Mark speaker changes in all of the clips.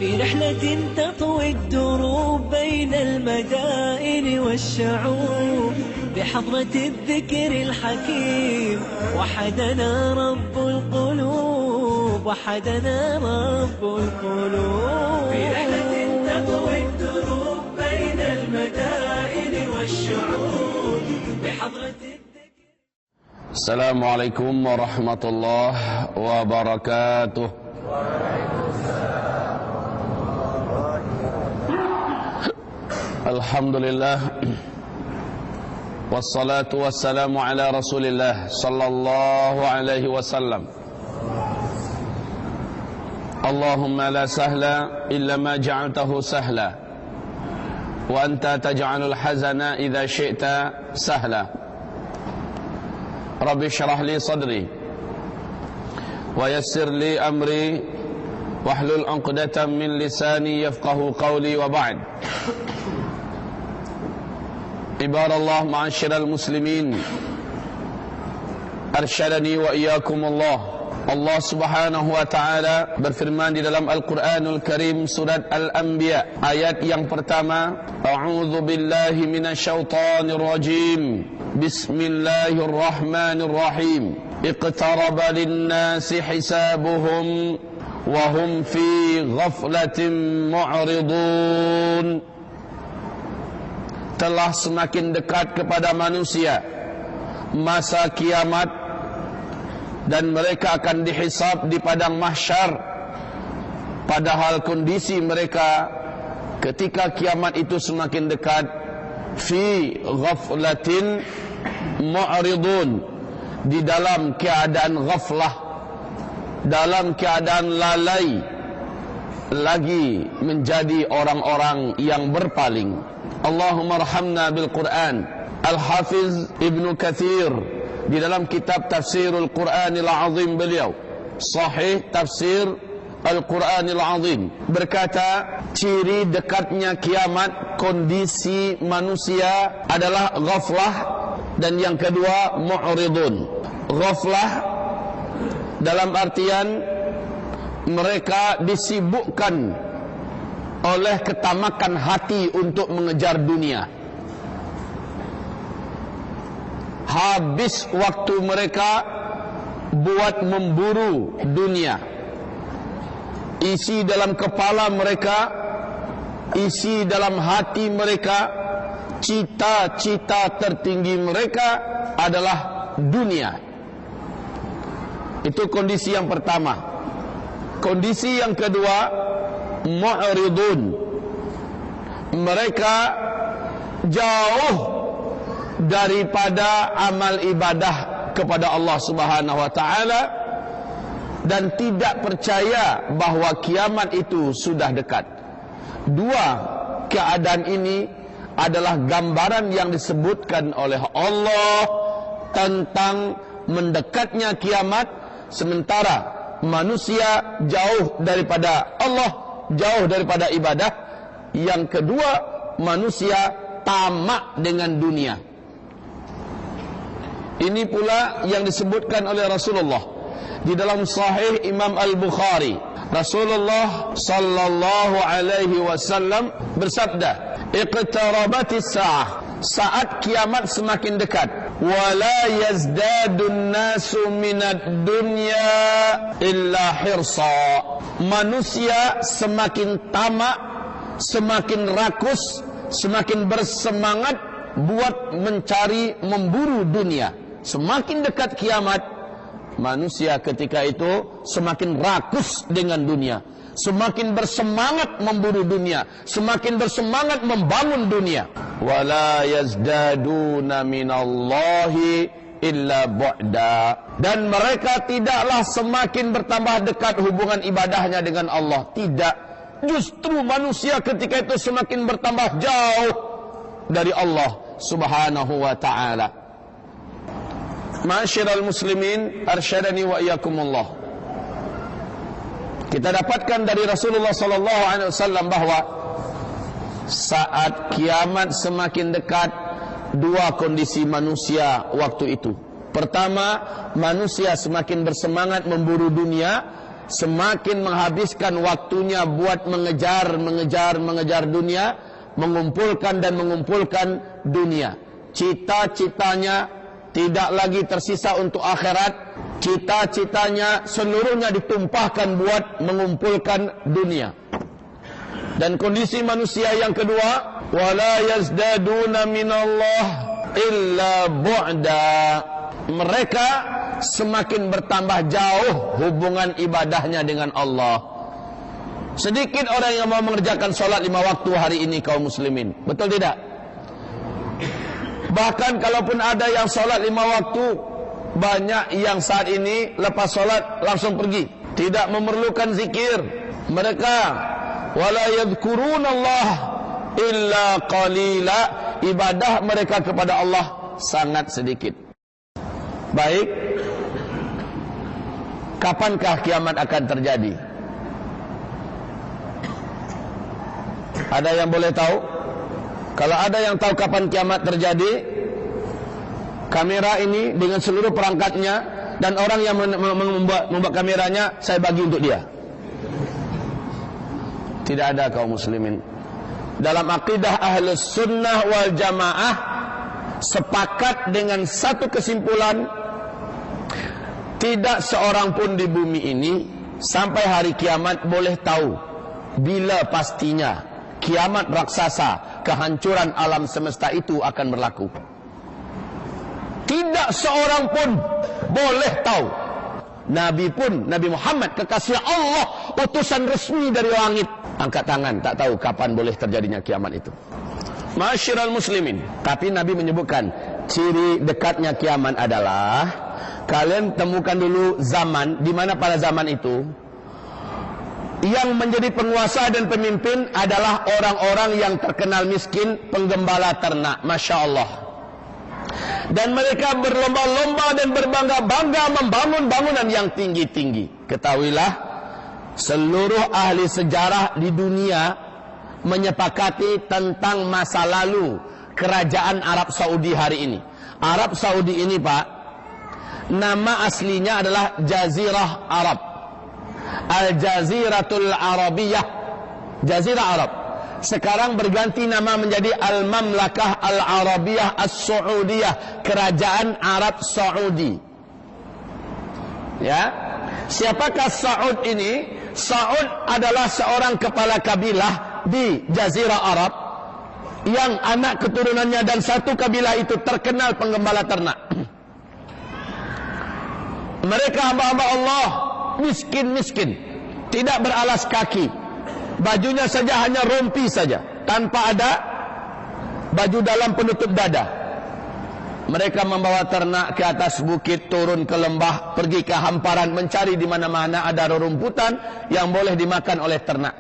Speaker 1: في رحلة تطوي الدروب بين المدائن والشعوب بحضرة الذكر الحكيم وحدنا رب القلوب وحدنا رب القلوب في رحلة تطوي الدروب بين المدائن والشعوب بحضرة الذكر.
Speaker 2: السلام عليكم ورحمة الله وبركاته. Alhamdulillah wassalatu wassalamu ala Rasulillah sallallahu alaihi wasallam. Allahumma la sahla illa ma ja'altahu sahla wa anta taj'alul hazana idza syi'ta sahla. Rabbi shrah li sadri wa yassir li amri wahlul 'uqdatam min lisani yafqahu qawli wa ba'd. Ibadallah ma'asyiral muslimin, arsyadani wa iyyakum Allah. Allah Subhanahu wa taala berfirman di dalam Al-Qur'anul Karim surat Al-Anbiya ayat yang pertama, a'udzu billahi minasyaitonir rajim. Bismillahirrahmanirrahim. Iqtaraba lin-nasi hisabuhum wa hum fi ghaflatin mu'ridun. Telah semakin dekat kepada manusia masa kiamat dan mereka akan dihisab di padang mahsyar, padahal kondisi mereka ketika kiamat itu semakin dekat fi ghaflatin mu'ridun, di dalam keadaan ghaflah, dalam keadaan lalai, lagi menjadi orang-orang yang berpaling. Allahumma arhamna bil Quran. Al-Hafiz Ibnu Katsir di dalam kitab Tafsirul Quranil Azim beliau, Sahih Tafsir Al-Quranil Azim, berkata ciri dekatnya kiamat, kondisi manusia adalah ghaflah, dan yang kedua mu'ridun. Ghaflah dalam artian mereka disibukkan oleh ketamakan hati untuk mengejar dunia. Habis waktu mereka buat memburu dunia. Isi dalam kepala mereka, isi dalam hati mereka, cita-cita tertinggi mereka adalah dunia. Itu kondisi yang pertama. Kondisi yang kedua, mu'ridun. Mereka jauh daripada amal ibadah kepada Allah Subhanahu wa taala dan tidak percaya bahwa kiamat itu sudah dekat. Dua keadaan ini adalah gambaran yang disebutkan oleh Allah tentang mendekatnya kiamat, sementara manusia jauh daripada Allah, jauh daripada ibadah. Yang kedua, manusia tamak dengan dunia. Ini pula yang disebutkan oleh Rasulullah di dalam Sahih Imam Al-Bukhari. Rasulullah sallallahu alaihi wasallam bersabda, iqtarabatis sa'ah, saat kiamat semakin dekat. Wala yazdadun nasu minad dunya illa hirsa. Manusia semakin tamak, semakin rakus, semakin bersemangat buat mencari, memburu dunia. Semakin dekat kiamat, manusia ketika itu semakin rakus dengan dunia, semakin bersemangat memburu dunia, semakin bersemangat membangun dunia. Wala yazdaduna minallahi illa bu'da. Dan mereka tidaklah semakin bertambah dekat hubungan ibadahnya dengan Allah. Tidak. Justru manusia ketika itu semakin bertambah jauh dari Allah Subhanahu wa ta'ala. Ma'asyiral muslimin, arsyadani wa iyyakumullah. Kita dapatkan dari Rasulullah sallallahu alaihi wasallam bahwa saat kiamat semakin dekat, dua kondisi manusia waktu itu. Pertama, manusia semakin bersemangat memburu dunia, semakin menghabiskan waktunya buat mengejar dunia, mengumpulkan dunia. Cita-citanya tidak lagi tersisa untuk akhirat. Cita-citanya seluruhnya ditumpahkan buat mengumpulkan dunia. Dan kondisi manusia yang kedua, wala yazdaduna minallah illa bu'da. Mereka semakin bertambah jauh hubungan ibadahnya dengan Allah. Sedikit orang yang mau mengerjakan solat 5 waktu hari ini kaum muslimin. Betul tidak? Bahkan kalaupun ada yang solat 5 waktu, banyak yang saat ini lepas solat langsung pergi, tidak memerlukan zikir. Mereka wala yadhkurunallah illa qalila. Ibadah mereka kepada Allah sangat sedikit. Baik, kapankah kiamat akan terjadi? Ada yang boleh tahu? Kalau ada yang tahu kapan kiamat terjadi, kamera ini dengan seluruh perangkatnya dan orang yang membuat kameranya, saya bagi untuk dia. Tidak ada kaum muslimin. Dalam akidah Ahlus Sunnah wal Jamaah sepakat dengan satu kesimpulan, tidak seorang pun di bumi ini sampai hari kiamat boleh tahu bila pastinya kiamat raksasa, kehancuran alam semesta itu akan berlaku. Tidak seorang pun boleh tahu. Nabi pun, Nabi Muhammad kekasih Allah, utusan resmi dari langit, angkat tangan, tak tahu kapan boleh terjadinya kiamat itu. Ma'asyiral muslimin. Tapi Nabi menyebutkan ciri dekatnya kiamat adalah kalian temukan dulu zaman di mana pada zaman itu yang menjadi penguasa dan pemimpin adalah orang-orang yang terkenal miskin, penggembala ternak. Masya Allah. Dan mereka berlomba-lomba dan berbangga-bangga membangun bangunan yang tinggi-tinggi. Ketahuilah, seluruh ahli sejarah di dunia menyepakati tentang masa lalu kerajaan Arab Saudi hari ini. Arab Saudi ini, Pak, nama aslinya adalah Jazirah Arab, Al-Jaziratul Arabiyah, Jazirah Arab. Sekarang berganti nama menjadi Al-Mamlakah Al-Arabiyah As-Saudiyah, Kerajaan Arab Saudi. Ya, siapakah Saud ini? Saud adalah seorang kepala kabilah di Jazirah Arab yang anak keturunannya dan satu kabilah itu terkenal penggembala ternak. Mereka hamba-hamba Allah, miskin-miskin, tidak beralas kaki, bajunya saja hanya rompi saja, tanpa ada baju dalam penutup dada. Mereka membawa ternak ke atas bukit, turun ke lembah, pergi ke hamparan, mencari di mana-mana ada rerumputan yang boleh dimakan oleh ternak.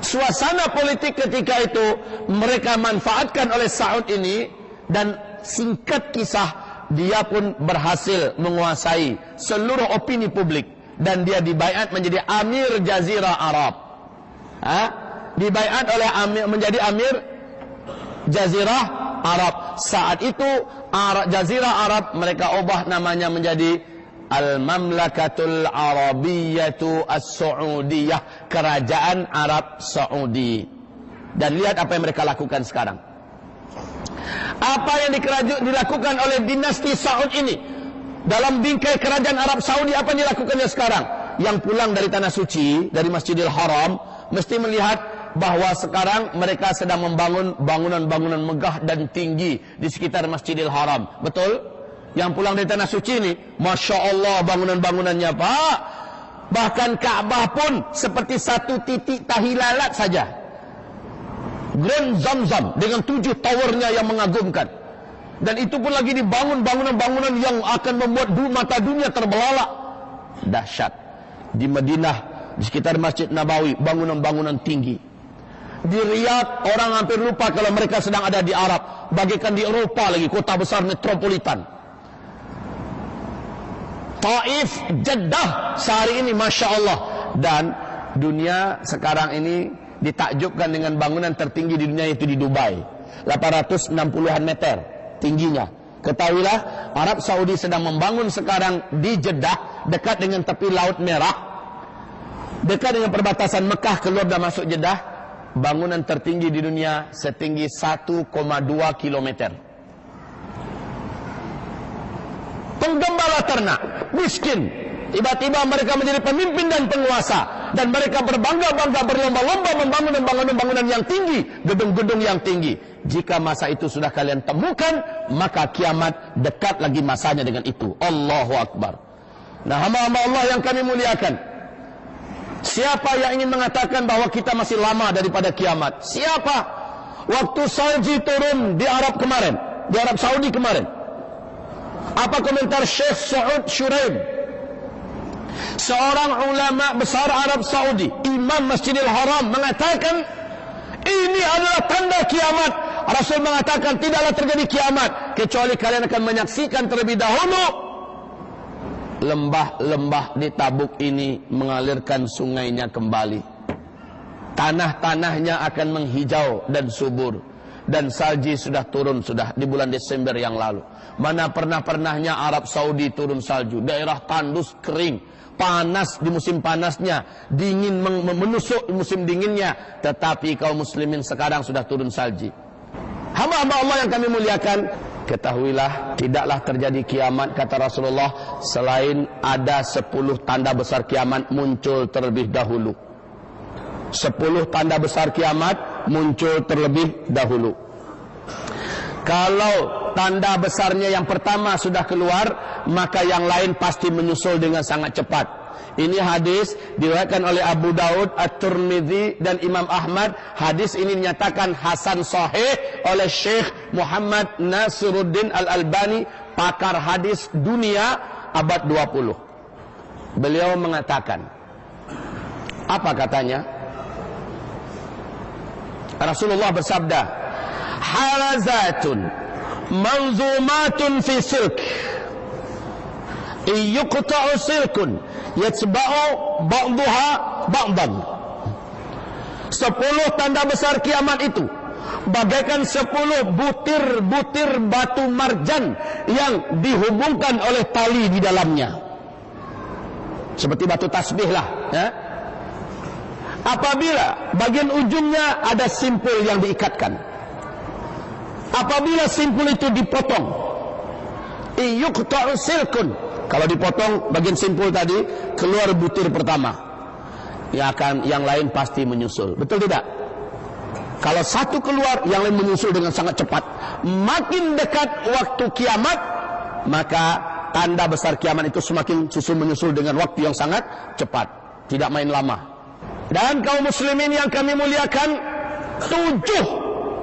Speaker 2: Suasana politik ketika itu mereka manfaatkan oleh Saud ini, dan singkat kisah, dia pun berhasil menguasai seluruh opini publik dan dia dibaiat menjadi Amir Jazirah Arab. Dibaiat oleh Amir, menjadi Amir Jazirah Arab. Saat itu Jazirah Arab mereka ubah namanya menjadi Al-Mamlakatul Arabiyyatu As-Saudiyah, Kerajaan Arab Saudi. Dan lihat apa yang mereka lakukan sekarang. Apa yang dilakukan oleh dinasti Saud ini dalam bingkai kerajaan Arab Saudi, apa yang dilakukannya sekarang? Yang pulang dari tanah suci, dari Masjidil Haram, mesti melihat bahwa sekarang mereka sedang membangun bangunan-bangunan megah dan tinggi di sekitar Masjidil Haram. Betul? Yang pulang dari tanah suci ini, Masya Allah bangunan-bangunannya, Pak. Bahkan Ka'bah pun seperti satu titik tahi lalat saja. Grand Zamzam dengan 7 towernya yang mengagumkan. Dan itu pun lagi dibangun bangunan-bangunan yang akan membuat mata dunia terbelalak. Dahsyat. Di Madinah, di sekitar Masjid Nabawi, bangunan-bangunan tinggi. Di Riyadh, orang hampir lupa kalau mereka sedang ada di Arab. Bagaikan di Eropa lagi, kota besar metropolitan. Taif, Jeddah, sehari ini Masya Allah. Dan dunia sekarang ini ditakjubkan dengan bangunan tertinggi di dunia, itu di Dubai, 860-an meter tingginya. Ketahuilah, Arab Saudi sedang membangun sekarang di Jeddah, dekat dengan tepi Laut Merah, dekat dengan perbatasan Mekah keluar dan masuk Jeddah, bangunan tertinggi di dunia setinggi 1,2 kilometer. Penggembala ternak, miskin, tiba-tiba mereka menjadi pemimpin dan penguasa, dan mereka berbangga-bangga, berlomba-lomba membangun bangunan-bangunan yang tinggi, gedung-gedung yang tinggi. Jika masa itu sudah kalian temukan, maka kiamat dekat lagi masanya dengan itu. Allahu Akbar. Nah, hamba-hamba Allah yang kami muliakan, siapa yang ingin mengatakan bahwa kita masih lama daripada kiamat? Siapa? Waktu salji turun di Arab kemarin, di Arab Saudi kemarin, apa komentar Syekh Saud Shuraim, seorang ulama besar Arab Saudi, Imam Masjidil Haram, mengatakan ini adalah tanda kiamat. Rasul mengatakan tidaklah terjadi kiamat kecuali kalian akan menyaksikan terlebih dahulu lembah-lembah di Tabuk ini mengalirkan sungainya kembali. Tanah-tanahnya akan menghijau dan subur. Dan salji sudah turun sudah di bulan Desember yang lalu. Mana pernah-pernahnya Arab Saudi turun salju. Daerah tandus kering, panas di musim panasnya, dingin menusuk di musim dinginnya. Tetapi kaum muslimin sekarang sudah turun salji. Hamba-hamba Allah yang kami muliakan, ketahuilah tidaklah terjadi kiamat kata Rasulullah selain ada 10 tanda besar kiamat muncul terlebih dahulu. 10 tanda besar kiamat muncul terlebih dahulu. Kalau tanda besarnya yang pertama sudah keluar, maka yang lain pasti menyusul dengan sangat cepat. Ini hadis diriwayatkan oleh Abu Daud, At-Tirmidzi dan Imam Ahmad. Hadis ini dinyatakan hasan sahih oleh Syekh Muhammad Nasiruddin Al-Albani, pakar hadis dunia abad 20. Beliau mengatakan, apa katanya? Rasulullah bersabda, harazatun manzumatun fi silk, yuqta'u silkun yatba'u ba'daha ba'dan. 10 tanda besar kiamat itu bagaikan 10 butir-butir batu marjan yang dihubungkan oleh tali di dalamnya, seperti batu tasbih lah, ya. Apabila bagian ujungnya ada simpul yang diikatkan, apabila simpul itu dipotong, yuqta'u silkun, kalau dipotong bagian simpul tadi, keluar butir pertama, yang lain pasti menyusul. Betul tidak? Kalau satu keluar, yang lain menyusul dengan sangat cepat. Makin dekat waktu kiamat, maka tanda besar kiamat itu semakin susul menyusul dengan waktu yang sangat cepat, tidak main lama. Dan kaum muslimin yang kami muliakan, 7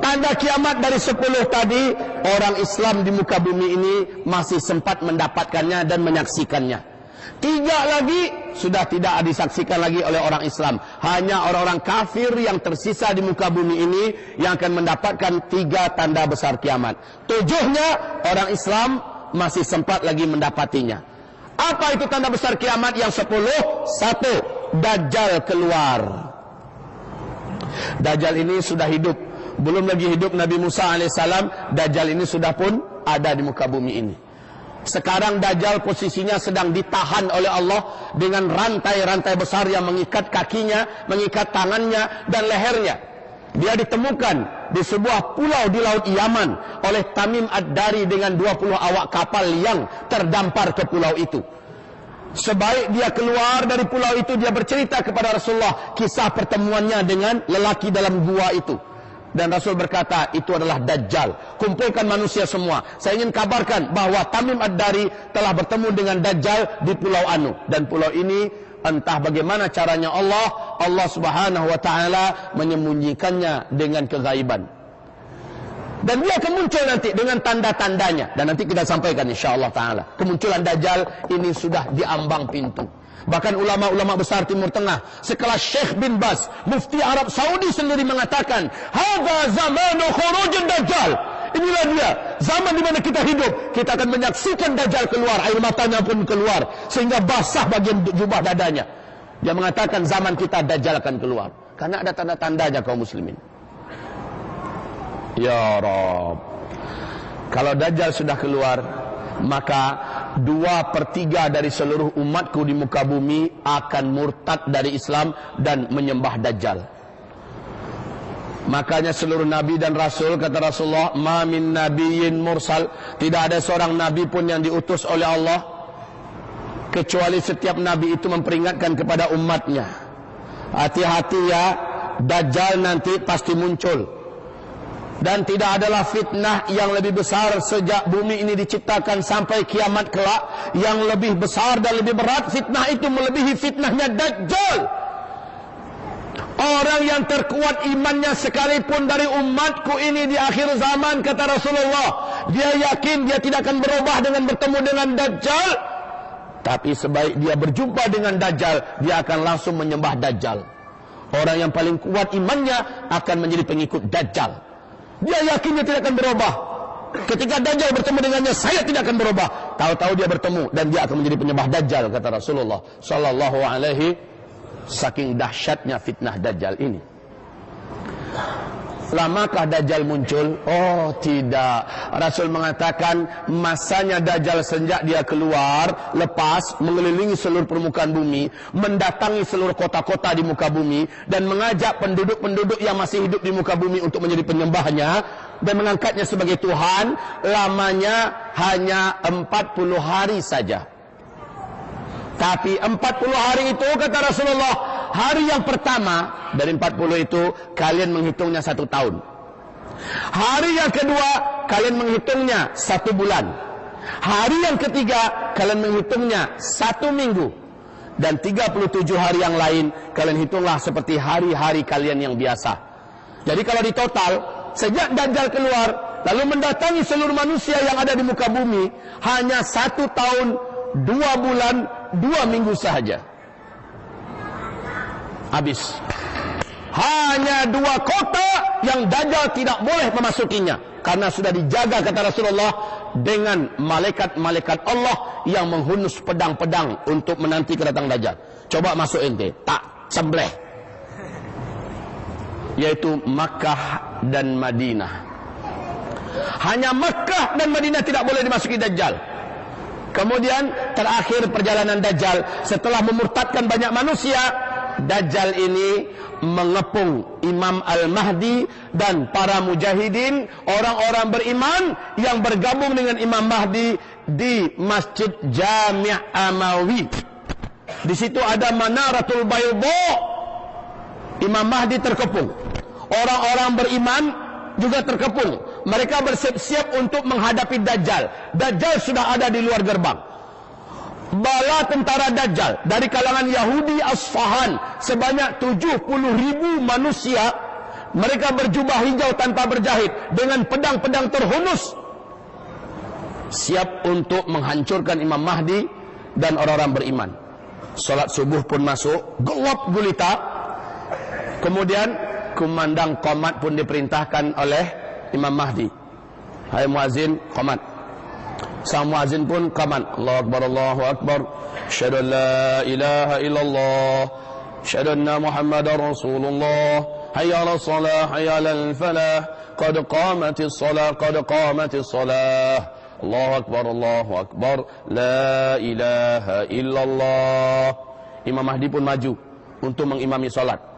Speaker 2: tanda kiamat dari 10 tadi, orang Islam di muka bumi ini masih sempat mendapatkannya dan menyaksikannya. 3 lagi sudah tidak disaksikan lagi oleh orang Islam. Hanya orang-orang kafir yang tersisa di muka bumi ini yang akan mendapatkan 3 tanda besar kiamat. 7-nya orang Islam masih sempat lagi mendapatinya. Apa itu tanda besar kiamat yang 10? 1. Dajjal keluar. Dajjal ini sudah hidup. Belum lagi hidup Nabi Musa AS, Dajjal ini sudah pun ada di muka bumi ini. Sekarang Dajjal posisinya sedang ditahan oleh Allah dengan rantai-rantai besar yang mengikat kakinya, mengikat tangannya dan lehernya. Dia ditemukan di sebuah pulau di Laut Yaman oleh Tamim Ad-Dari dengan 20 awak kapal yang terdampar ke pulau itu. Sebaik dia keluar dari pulau itu, dia bercerita kepada Rasulullah kisah pertemuannya dengan lelaki dalam gua itu. Dan Rasul berkata, itu adalah Dajjal. Kumpulkan manusia semua. Saya ingin kabarkan bahwa Tamim Ad-Dari telah bertemu dengan Dajjal di Pulau Anu. Dan pulau ini entah bagaimana caranya Allah Subhanahu wa ta'ala menyembunyikannya dengan kegaiban. Dan dia akan muncul nanti dengan tanda-tandanya. Dan nanti kita sampaikan insyaAllah ta'ala. Kemunculan Dajjal ini sudah diambang pintu. Bahkan ulama-ulama besar Timur Tengah, sekelas Syekh bin Baz, Mufti Arab Saudi sendiri mengatakan, hadza zamanu khurujud Dajjal. Inilah dia, zaman di mana kita hidup. Kita akan menyaksikan Dajjal keluar, air matanya pun keluar, sehingga basah bagian jubah dadanya. Dia mengatakan zaman kita Dajjal akan keluar. Karena ada tanda-tandanya kaum muslimin. Ya Rabb, kalau Dajjal sudah keluar, maka 2/3 dari seluruh umatku di muka bumi akan murtad dari Islam dan menyembah Dajjal. Makanya seluruh nabi dan rasul, kata Rasulullah, ma min nabiyyin mursal, tidak ada seorang nabi pun yang diutus oleh Allah kecuali setiap nabi itu memperingatkan kepada umatnya, hati-hati ya, Dajjal nanti pasti muncul. Dan tidak adalah fitnah yang lebih besar sejak bumi ini diciptakan sampai kiamat kelak yang lebih besar dan lebih berat. Fitnah itu melebihi fitnahnya Dajjal. Orang yang terkuat imannya sekalipun dari umatku ini di akhir zaman, kata Rasulullah, dia yakin dia tidak akan berubah dengan bertemu dengan Dajjal. Tapi sebaik dia berjumpa dengan Dajjal, dia akan langsung menyembah Dajjal. Orang yang paling kuat imannya akan menjadi pengikut Dajjal. Dia yakin dia tidak akan berubah. Ketika Dajjal bertemu dengannya, saya tidak akan berubah. Tahu-tahu dia bertemu dan dia akan menjadi penyembah Dajjal, kata Rasulullah sallallahu alaihi. Saking dahsyatnya fitnah Dajjal ini. Lamakah Dajjal muncul? Oh tidak. Rasul mengatakan masanya Dajjal sejak dia keluar, lepas mengelilingi seluruh permukaan bumi, mendatangi seluruh kota-kota di muka bumi, dan mengajak penduduk-penduduk yang masih hidup di muka bumi untuk menjadi penyembahnya dan mengangkatnya sebagai Tuhan. Lamanya hanya 40 hari saja. Tapi 40 hari itu, kata Rasulullah, hari yang pertama dari 40 itu kalian menghitungnya 1 tahun. Hari yang kedua kalian menghitungnya 1 bulan. Hari yang ketiga kalian menghitungnya 1 minggu. Dan 37 hari yang lain kalian hitunglah seperti hari-hari kalian yang biasa. Jadi kalau di total, sejak Dajjal keluar lalu mendatangi seluruh manusia yang ada di muka bumi, hanya 1 tahun, 2 bulan, 2 minggu sahaja. Habis. Hanya 2 kota yang Dajjal tidak boleh memasukinya, karena sudah dijaga, kata Rasulullah, dengan malaikat-malaikat Allah yang menghunus pedang-pedang untuk menanti kedatangan Dajjal. Coba masuk ente, tak sembleh. Yaitu Makkah dan Madinah. Hanya Makkah dan Madinah tidak boleh dimasuki Dajjal. Kemudian terakhir perjalanan Dajjal, setelah memurtadkan banyak manusia, Dajjal ini mengepung Imam Al-Mahdi dan para mujahidin, orang-orang beriman yang bergabung dengan Imam Mahdi di Masjid Jami' Amawi. Di situ ada Manaratul Bayda. Imam Mahdi terkepung. Orang-orang beriman juga terkepung. Mereka bersiap-siap untuk menghadapi Dajjal. Dajjal sudah ada di luar gerbang. Bala tentara Dajjal dari kalangan Yahudi Asfahan sebanyak 70.000 manusia. Mereka berjubah hijau tanpa berjahit dengan pedang-pedang terhunus, siap untuk menghancurkan Imam Mahdi dan orang-orang beriman. Salat subuh pun masuk, gelap gulita. Kemudian kumandang qomat pun diperintahkan oleh Imam Mahdi. Hai muazin, qomat. Sang muazin pun qomat. Allahu Akbar, Allahu Akbar. Asyhadu an la ilaha illallah. Asyhadu anna Muhammadar Rasulullah. Hayya 'alas shalah, hayya 'alal falah. Qad qamatis shalah, qad qamatis shalah. Allahu Akbar, Allahu Akbar. La ilaha illallah. Imam Mahdi pun maju untuk mengimami salat.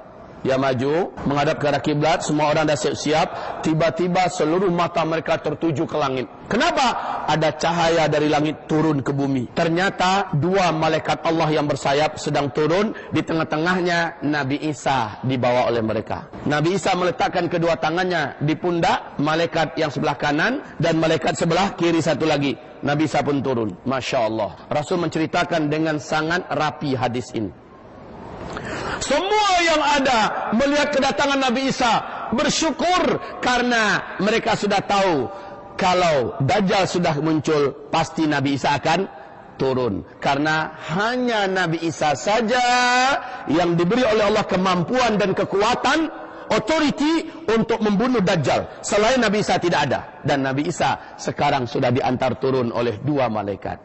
Speaker 2: Dia maju menghadap ke arah kiblat, semua orang dah siap-siap. Tiba-tiba seluruh mata mereka tertuju ke langit. Kenapa? Ada cahaya dari langit turun ke bumi. Ternyata 2 malaikat Allah yang bersayap sedang turun. Di tengah-tengahnya Nabi Isa dibawa oleh mereka. Nabi Isa meletakkan kedua tangannya di pundak malaikat yang sebelah kanan, dan malaikat sebelah kiri satu lagi. Nabi Isa pun turun. Masya Allah. Rasul menceritakan dengan sangat rapi hadis ini. Semua yang ada melihat kedatangan Nabi Isa bersyukur, karena mereka sudah tahu kalau Dajjal sudah muncul, pasti Nabi Isa akan turun. Karena hanya Nabi Isa saja yang diberi oleh Allah kemampuan dan kekuatan, authority untuk membunuh Dajjal. Selain Nabi Isa tidak ada. Dan Nabi Isa sekarang sudah diantar turun oleh 2 malaikat.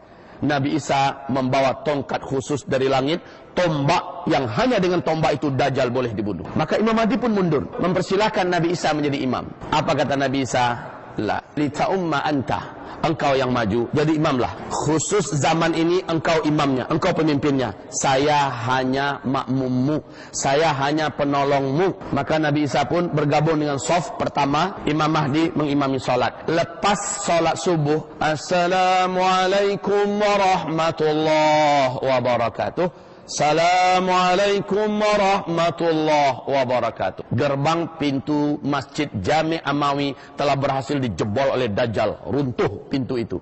Speaker 2: Nabi Isa membawa tongkat khusus dari langit, tombak yang hanya dengan tombak itu Dajjal boleh dibunuh. Maka Imam Mahdi pun mundur, mempersilahkan Nabi Isa menjadi imam. Apa kata Nabi Isa? La, lita'umma anta. Engkau yang maju, jadi imamlah. Khusus zaman ini engkau imamnya, engkau pemimpinnya. Saya hanya makmummu, saya hanya penolongmu. Maka Nabi Isa pun bergabung dengan shaf pertama. Imam Mahdi mengimami solat. Lepas solat subuh, Assalamualaikum warahmatullahi wabarakatuh. Assalamualaikum warahmatullahi wabarakatuh. Gerbang pintu Masjid Jami' Amawi telah berhasil dijebol oleh Dajjal. Runtuh pintu itu.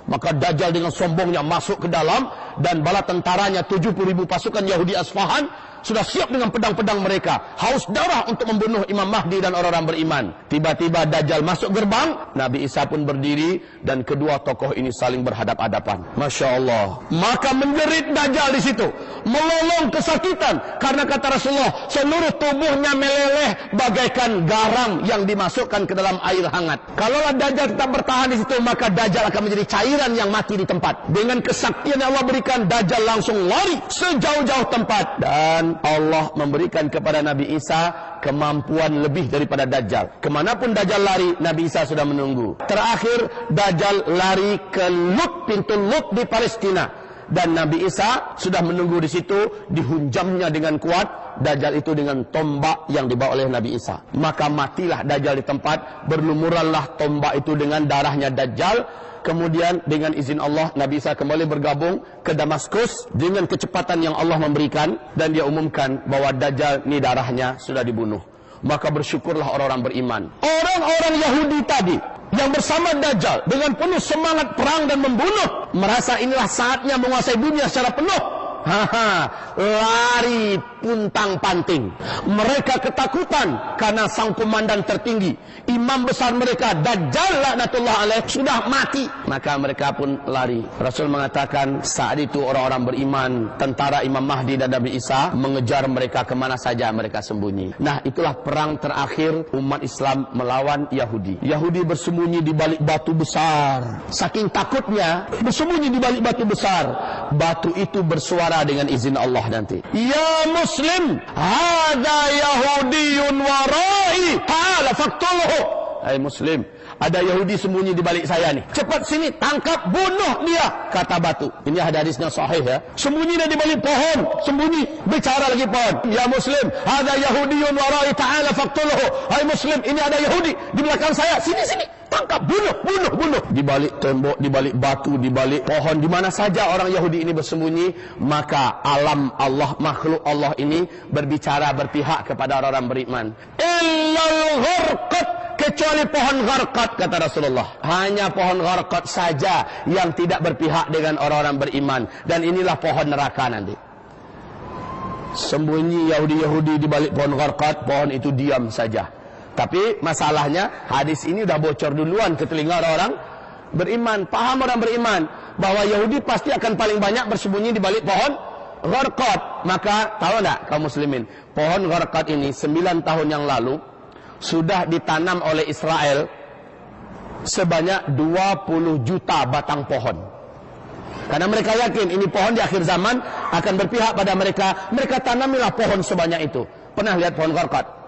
Speaker 2: Maka Dajjal dengan sombongnya masuk ke dalam, dan bala tentaranya 70.000 pasukan Yahudi Asfahan sudah siap dengan pedang-pedang mereka, haus darah untuk membunuh Imam Mahdi dan orang-orang beriman. Tiba-tiba Dajjal masuk gerbang, Nabi Isa pun berdiri, dan kedua tokoh ini saling berhadap-hadapan. Masya Allah. Maka menjerit Dajjal di situ, melolong kesakitan, karena kata Rasulullah, seluruh tubuhnya meleleh bagaikan garam yang dimasukkan ke dalam air hangat. Kalaulah Dajjal tetap bertahan di situ, maka Dajjal akan menjadi cairan yang mati di tempat. Dengan kesaktian yang Allah berikan, Dajjal langsung lari sejauh-jauh tempat, dan Allah memberikan kepada Nabi Isa kemampuan lebih daripada Dajjal. Kemanapun Dajjal lari, Nabi Isa sudah menunggu. Terakhir Dajjal lari ke Lut, pintu Lut di Palestina, dan Nabi Isa sudah menunggu di situ. Dihunjamnya dengan kuat Dajjal itu dengan tombak yang dibawa oleh Nabi Isa. Maka matilah Dajjal di tempat, berlumuranlah tombak itu dengan darahnya Dajjal. Kemudian dengan izin Allah, Nabi Isa kembali bergabung ke Damaskus dengan kecepatan yang Allah memberikan, dan dia umumkan bahwa Dajjal ini darahnya sudah dibunuh. Maka bersyukurlah orang-orang beriman. Orang-orang Yahudi tadi yang bersama Dajjal dengan penuh semangat perang dan membunuh, merasa inilah saatnya menguasai dunia secara penuh. Lari puntang-panting. Mereka ketakutan karena sang komandan tertinggi, imam besar mereka, Dajjal laknatullah alaih, sudah mati. Maka mereka pun lari. Rasul mengatakan saat itu orang-orang beriman, tentara Imam Mahdi dan Nabi Isa mengejar mereka kemana saja mereka sembunyi. Nah, itulah perang terakhir umat Islam melawan Yahudi. Yahudi bersembunyi di balik batu besar. Saking takutnya bersembunyi di balik batu besar. Batu itu bersuara dengan izin Allah nanti. Ya Muslim, hadza Yahudiyun warai, ta'ala faqtulhu. Hai Muslim, ada Yahudi sembunyi di balik saya nih. Cepat sini, tangkap, bunuh dia, kata batu. Ini hadisnya sahih ya. Sembunyi dia di balik pohon, sembunyi, bicara lagi pohon. Ya Muslim, hadza Yahudiyun warai, ta'ala faqtulhu. Hai Muslim, ini ada Yahudi di belakang saya. Sini, tangkap, bunuh. Di balik tembok, di balik batu, di balik pohon, di mana saja orang Yahudi ini bersembunyi, maka alam Allah, makhluk Allah ini berbicara, berpihak kepada orang-orang beriman. Illal gharqat, kecuali pohon gharqat, kata Rasulullah. Hanya pohon gharqat saja yang tidak berpihak dengan orang-orang beriman, dan inilah pohon neraka nanti. Sembunyi Yahudi-Yahudi di balik pohon gharqat, pohon itu diam saja. Tapi masalahnya hadis ini udah bocor duluan ke telinga orang-orang beriman. Paham orang beriman bahwa Yahudi pasti akan paling banyak bersembunyi di balik pohon gharqat. Maka tahu enggak kaum muslimin, pohon gharqat ini 9 tahun yang lalu sudah ditanam oleh Israel sebanyak 20 juta batang pohon. Karena mereka yakin ini pohon di akhir zaman akan berpihak pada mereka. Mereka tanamilah pohon sebanyak itu. Pernah lihat pohon gharqat?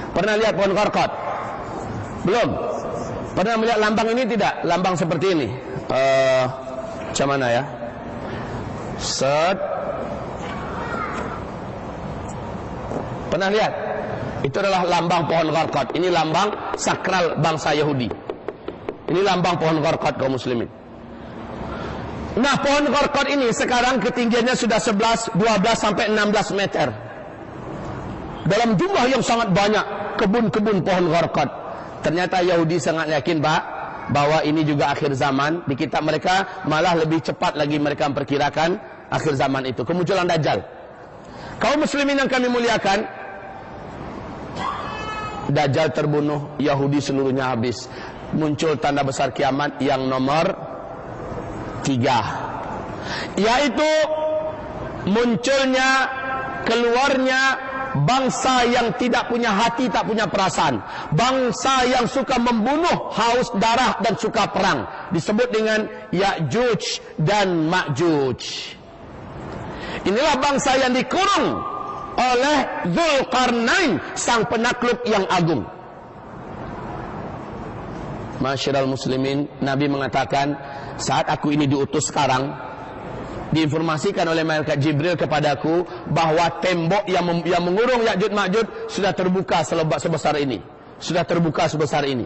Speaker 2: Pernah lihat pohon gharqat? Belum? Pernah melihat lambang ini tidak? Lambang seperti ini. Macam mana ya? Set. Pernah lihat? Itu adalah lambang pohon gharqat. Ini lambang sakral bangsa Yahudi. Ini lambang pohon gharqat kaum muslimin. Nah, pohon gharqat ini sekarang ketinggiannya sudah 11, 12 sampai 16 meter. Dalam jumlah yang sangat banyak kebun-kebun pohon gharqat. Ternyata Yahudi sangat yakin, Pak, bahwa ini juga akhir zaman. Di kitab mereka malah lebih cepat lagi mereka memperkirakan akhir zaman itu, kemunculan Dajjal. Kaum muslimin yang kami muliakan, Dajjal terbunuh, Yahudi seluruhnya habis. Muncul tanda besar kiamat yang nomor 3, yaitu munculnya, keluarnya bangsa yang tidak punya hati, tak punya perasaan. Bangsa yang suka membunuh, haus darah dan suka perang. Disebut dengan Ya'juj dan Ma'juj. Inilah bangsa yang dikurung oleh Dzulqarnain, sang penakluk yang agung. Masyiral muslimin, Nabi mengatakan, saat aku ini diutus sekarang, diinformasikan oleh malaikat Jibril kepadaku bahwa tembok yang mengurung Ya'juj Ma'juj sudah terbuka sebesar ini. Sudah terbuka sebesar ini.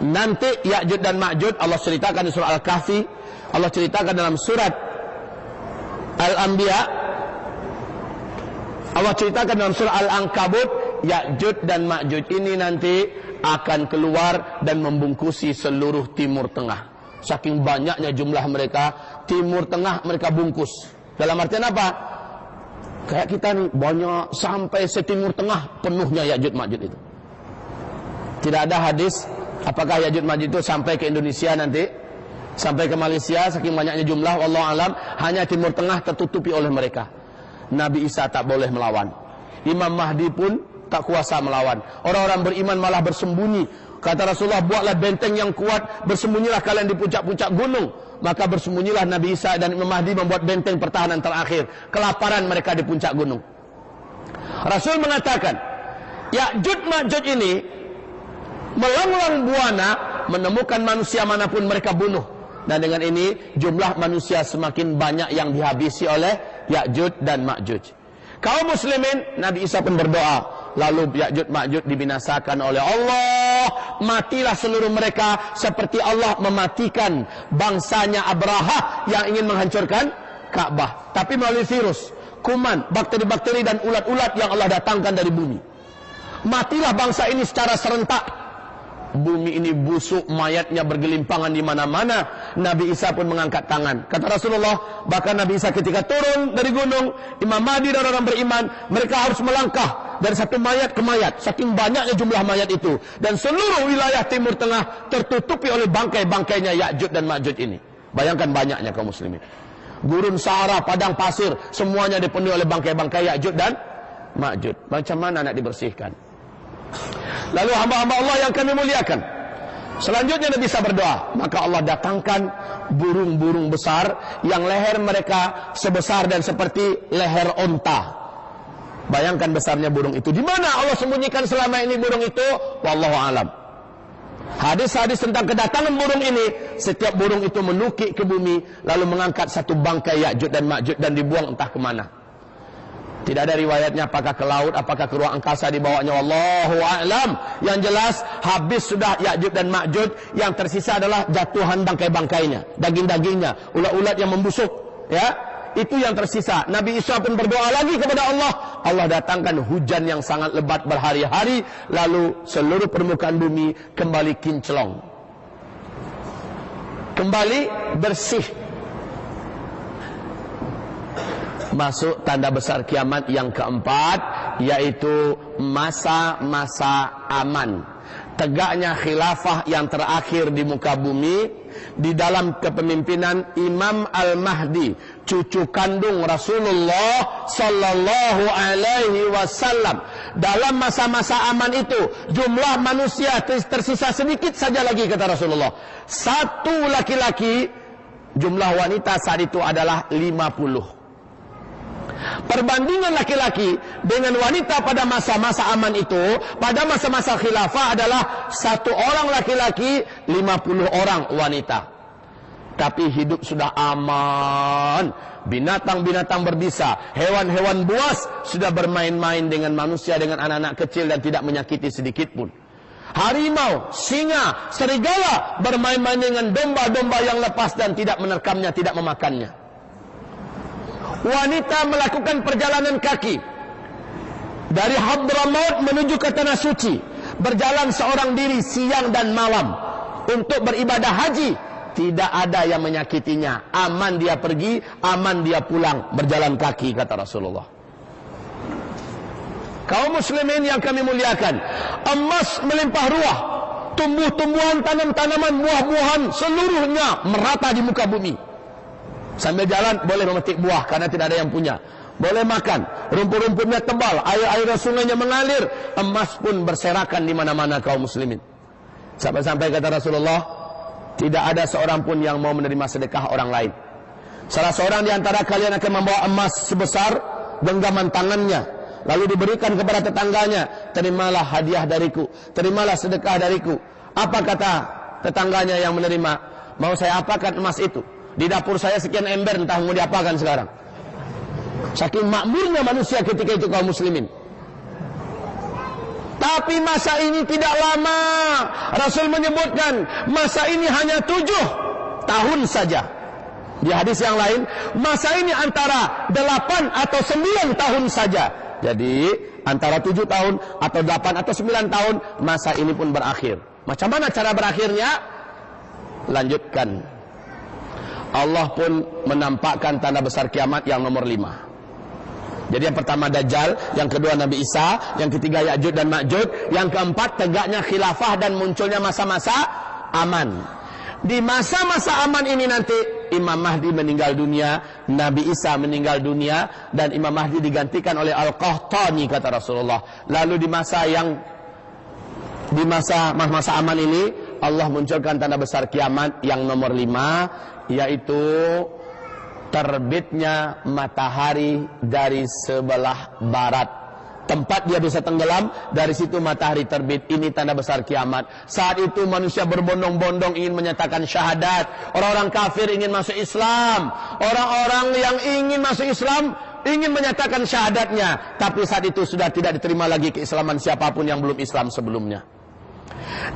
Speaker 2: Nanti Ya'juj dan Ma'juj Allah ceritakan di surah Al-Kahfi, Allah ceritakan dalam surat Al-Anbiya, Allah ceritakan dalam surah Al-Ankabut, Ya'juj dan Ma'juj ini nanti akan keluar dan membungkusi seluruh Timur Tengah. Saking banyaknya jumlah mereka, Timur Tengah mereka bungkus. Dalam artian apa? Kayak kita nih, banyak sampai setimur Tengah penuhnya Ya'juj Ma'juj itu. Tidak ada hadis apakah Ya'juj Ma'juj itu sampai ke Indonesia nanti, sampai ke Malaysia, saking banyaknya jumlah, wallahu alam, hanya Timur Tengah tertutupi oleh mereka. Nabi Isa tak boleh melawan. Imam Mahdi pun tak kuasa melawan. Orang-orang beriman malah bersembunyi. Kata Rasulullah, buatlah benteng yang kuat, bersembunyilah kalian di puncak-puncak gunung. Maka bersembunyilah Nabi Isa dan Imam Mahdi membuat benteng pertahanan terakhir. Kelaparan mereka di puncak gunung. Rasul mengatakan, Ya'juj Ma'juj ini melanglang buana menemukan manusia manapun mereka bunuh. Dan dengan ini jumlah manusia semakin banyak yang dihabisi oleh Ya'juj dan Ma'juj. Kaum muslimin, Nabi Isa pun berdoa. Lalu Ya'juj Ma'juj dibinasakan oleh Allah. Matilah seluruh mereka seperti Allah mematikan bangsanya Abraha yang ingin menghancurkan Ka'bah. Tapi melalui virus, kuman, bakteri-bakteri dan ulat-ulat yang Allah datangkan dari bumi. Matilah bangsa ini secara serentak. Bumi ini busuk, mayatnya bergelimpangan di mana-mana. Nabi Isa pun mengangkat tangan. Kata Rasulullah, bahkan Nabi Isa ketika turun dari gunung, Imam Mahdi dan orang beriman, mereka harus melangkah dari satu mayat ke mayat. Saking banyaknya jumlah mayat itu. Dan seluruh wilayah Timur Tengah tertutupi oleh bangkai-bangkainya Ya'juj dan Ma'juj ini. Bayangkan banyaknya kaum muslimin. Gurun Sahara, padang pasir, semuanya dipenuhi oleh bangkai-bangkai Ya'juj dan Ma'juj. Macam mana nak dibersihkan? Lalu hamba-hamba Allah yang kami muliakan, selanjutnya Nabi Isa berdoa, maka Allah datangkan burung-burung besar yang leher mereka sebesar dan seperti leher onta. Bayangkan besarnya burung itu. Di mana Allah sembunyikan selama ini burung itu? Wallahu alam. Hadis-hadis tentang kedatangan burung ini, setiap burung itu menukik ke bumi lalu mengangkat satu bangkai Ya'juj dan Ma'juj dan dibuang entah kemana. Tidak ada riwayatnya apakah ke laut, apakah ke ruang angkasa dibawanya, wallahu a'lam. Yang jelas habis sudah Ya'juj dan Ma'juj, yang tersisa adalah jatuhan bangkai-bangkainya, daging-dagingnya, ulat-ulat yang membusuk, ya. Itu yang tersisa. Nabi Isa pun berdoa lagi kepada Allah. Allah datangkan hujan yang sangat lebat berhari-hari, lalu seluruh permukaan bumi kembali kinclong, kembali bersih. Masuk tanda besar kiamat yang keempat, yaitu masa-masa aman. Tegaknya khilafah yang terakhir di muka bumi di dalam kepemimpinan Imam Al-Mahdi, cucu kandung Rasulullah sallallahu alaihi wasallam. Dalam masa-masa aman itu, jumlah manusia tersisa sedikit saja lagi, kata Rasulullah. Satu laki-laki, jumlah wanita saat itu adalah 50. Perbandingan laki-laki dengan wanita pada masa-masa aman itu, pada masa-masa khilafah adalah satu orang laki-laki, 50 orang wanita. Tapi hidup sudah aman. Binatang-binatang berbisa, hewan-hewan buas sudah bermain-main dengan manusia, dengan anak-anak kecil dan tidak menyakiti sedikit pun. Harimau, singa, serigala bermain-main dengan domba-domba yang lepas dan tidak menerkamnya, tidak memakannya. Wanita melakukan perjalanan kaki dari Hadramaut menuju ke Tanah Suci, berjalan seorang diri siang dan malam untuk beribadah haji. Tidak ada yang menyakitinya. Aman dia pergi, aman dia pulang, berjalan kaki, kata Rasulullah. Kaum muslimin yang kami muliakan, emas melimpah ruah, tumbuh-tumbuhan, tanam-tanaman, buah-buahan seluruhnya merata di muka bumi. Sambil jalan boleh memetik buah karena tidak ada yang punya. Boleh makan, rumput-rumputnya tebal, air-air sungainya mengalir, emas pun berserakan di mana-mana kaum muslimin. Sampai-sampai kata Rasulullah, tidak ada seorang pun yang mau menerima sedekah orang lain. Salah seorang di antara kalian akan membawa emas sebesar genggaman tangannya, lalu diberikan kepada tetangganya, terimalah hadiah dariku, terimalah sedekah dariku. Apa kata
Speaker 3: tetangganya yang menerima, mau saya apakan emas itu? Di dapur saya sekian ember, entah mau diapakan sekarang. Saking makmurnya manusia ketika itu kaum muslimin. Tapi masa ini tidak lama. Rasul menyebutkan masa ini hanya 7 tahun saja. Di hadis yang lain, masa ini antara 8 atau 9 tahun saja. Jadi antara 7 tahun atau 8 atau 9 tahun, masa ini pun berakhir. Macam mana cara berakhirnya? Lanjutkan. Allah pun menampakkan tanda besar kiamat yang nomor 5. Jadi yang pertama Dajjal, yang kedua Nabi Isa, yang ketiga Ya'juj dan Ma'juj, yang keempat tegaknya khilafah dan munculnya masa-masa aman. Di masa-masa aman ini nanti Imam Mahdi meninggal dunia, Nabi Isa meninggal dunia, dan Imam Mahdi digantikan oleh Al-Qahtani kata Rasulullah. Lalu di masa aman ini Allah munculkan tanda besar kiamat yang nomor 5, yaitu terbitnya matahari dari sebelah barat. Tempat dia bisa tenggelam, dari situ matahari terbit. Ini tanda besar kiamat. Saat itu manusia berbondong-bondong ingin menyatakan syahadat. Orang-orang kafir ingin masuk Islam. Orang-orang yang ingin masuk Islam ingin menyatakan syahadatnya. Tapi saat itu sudah tidak diterima lagi keislaman siapapun yang belum Islam sebelumnya.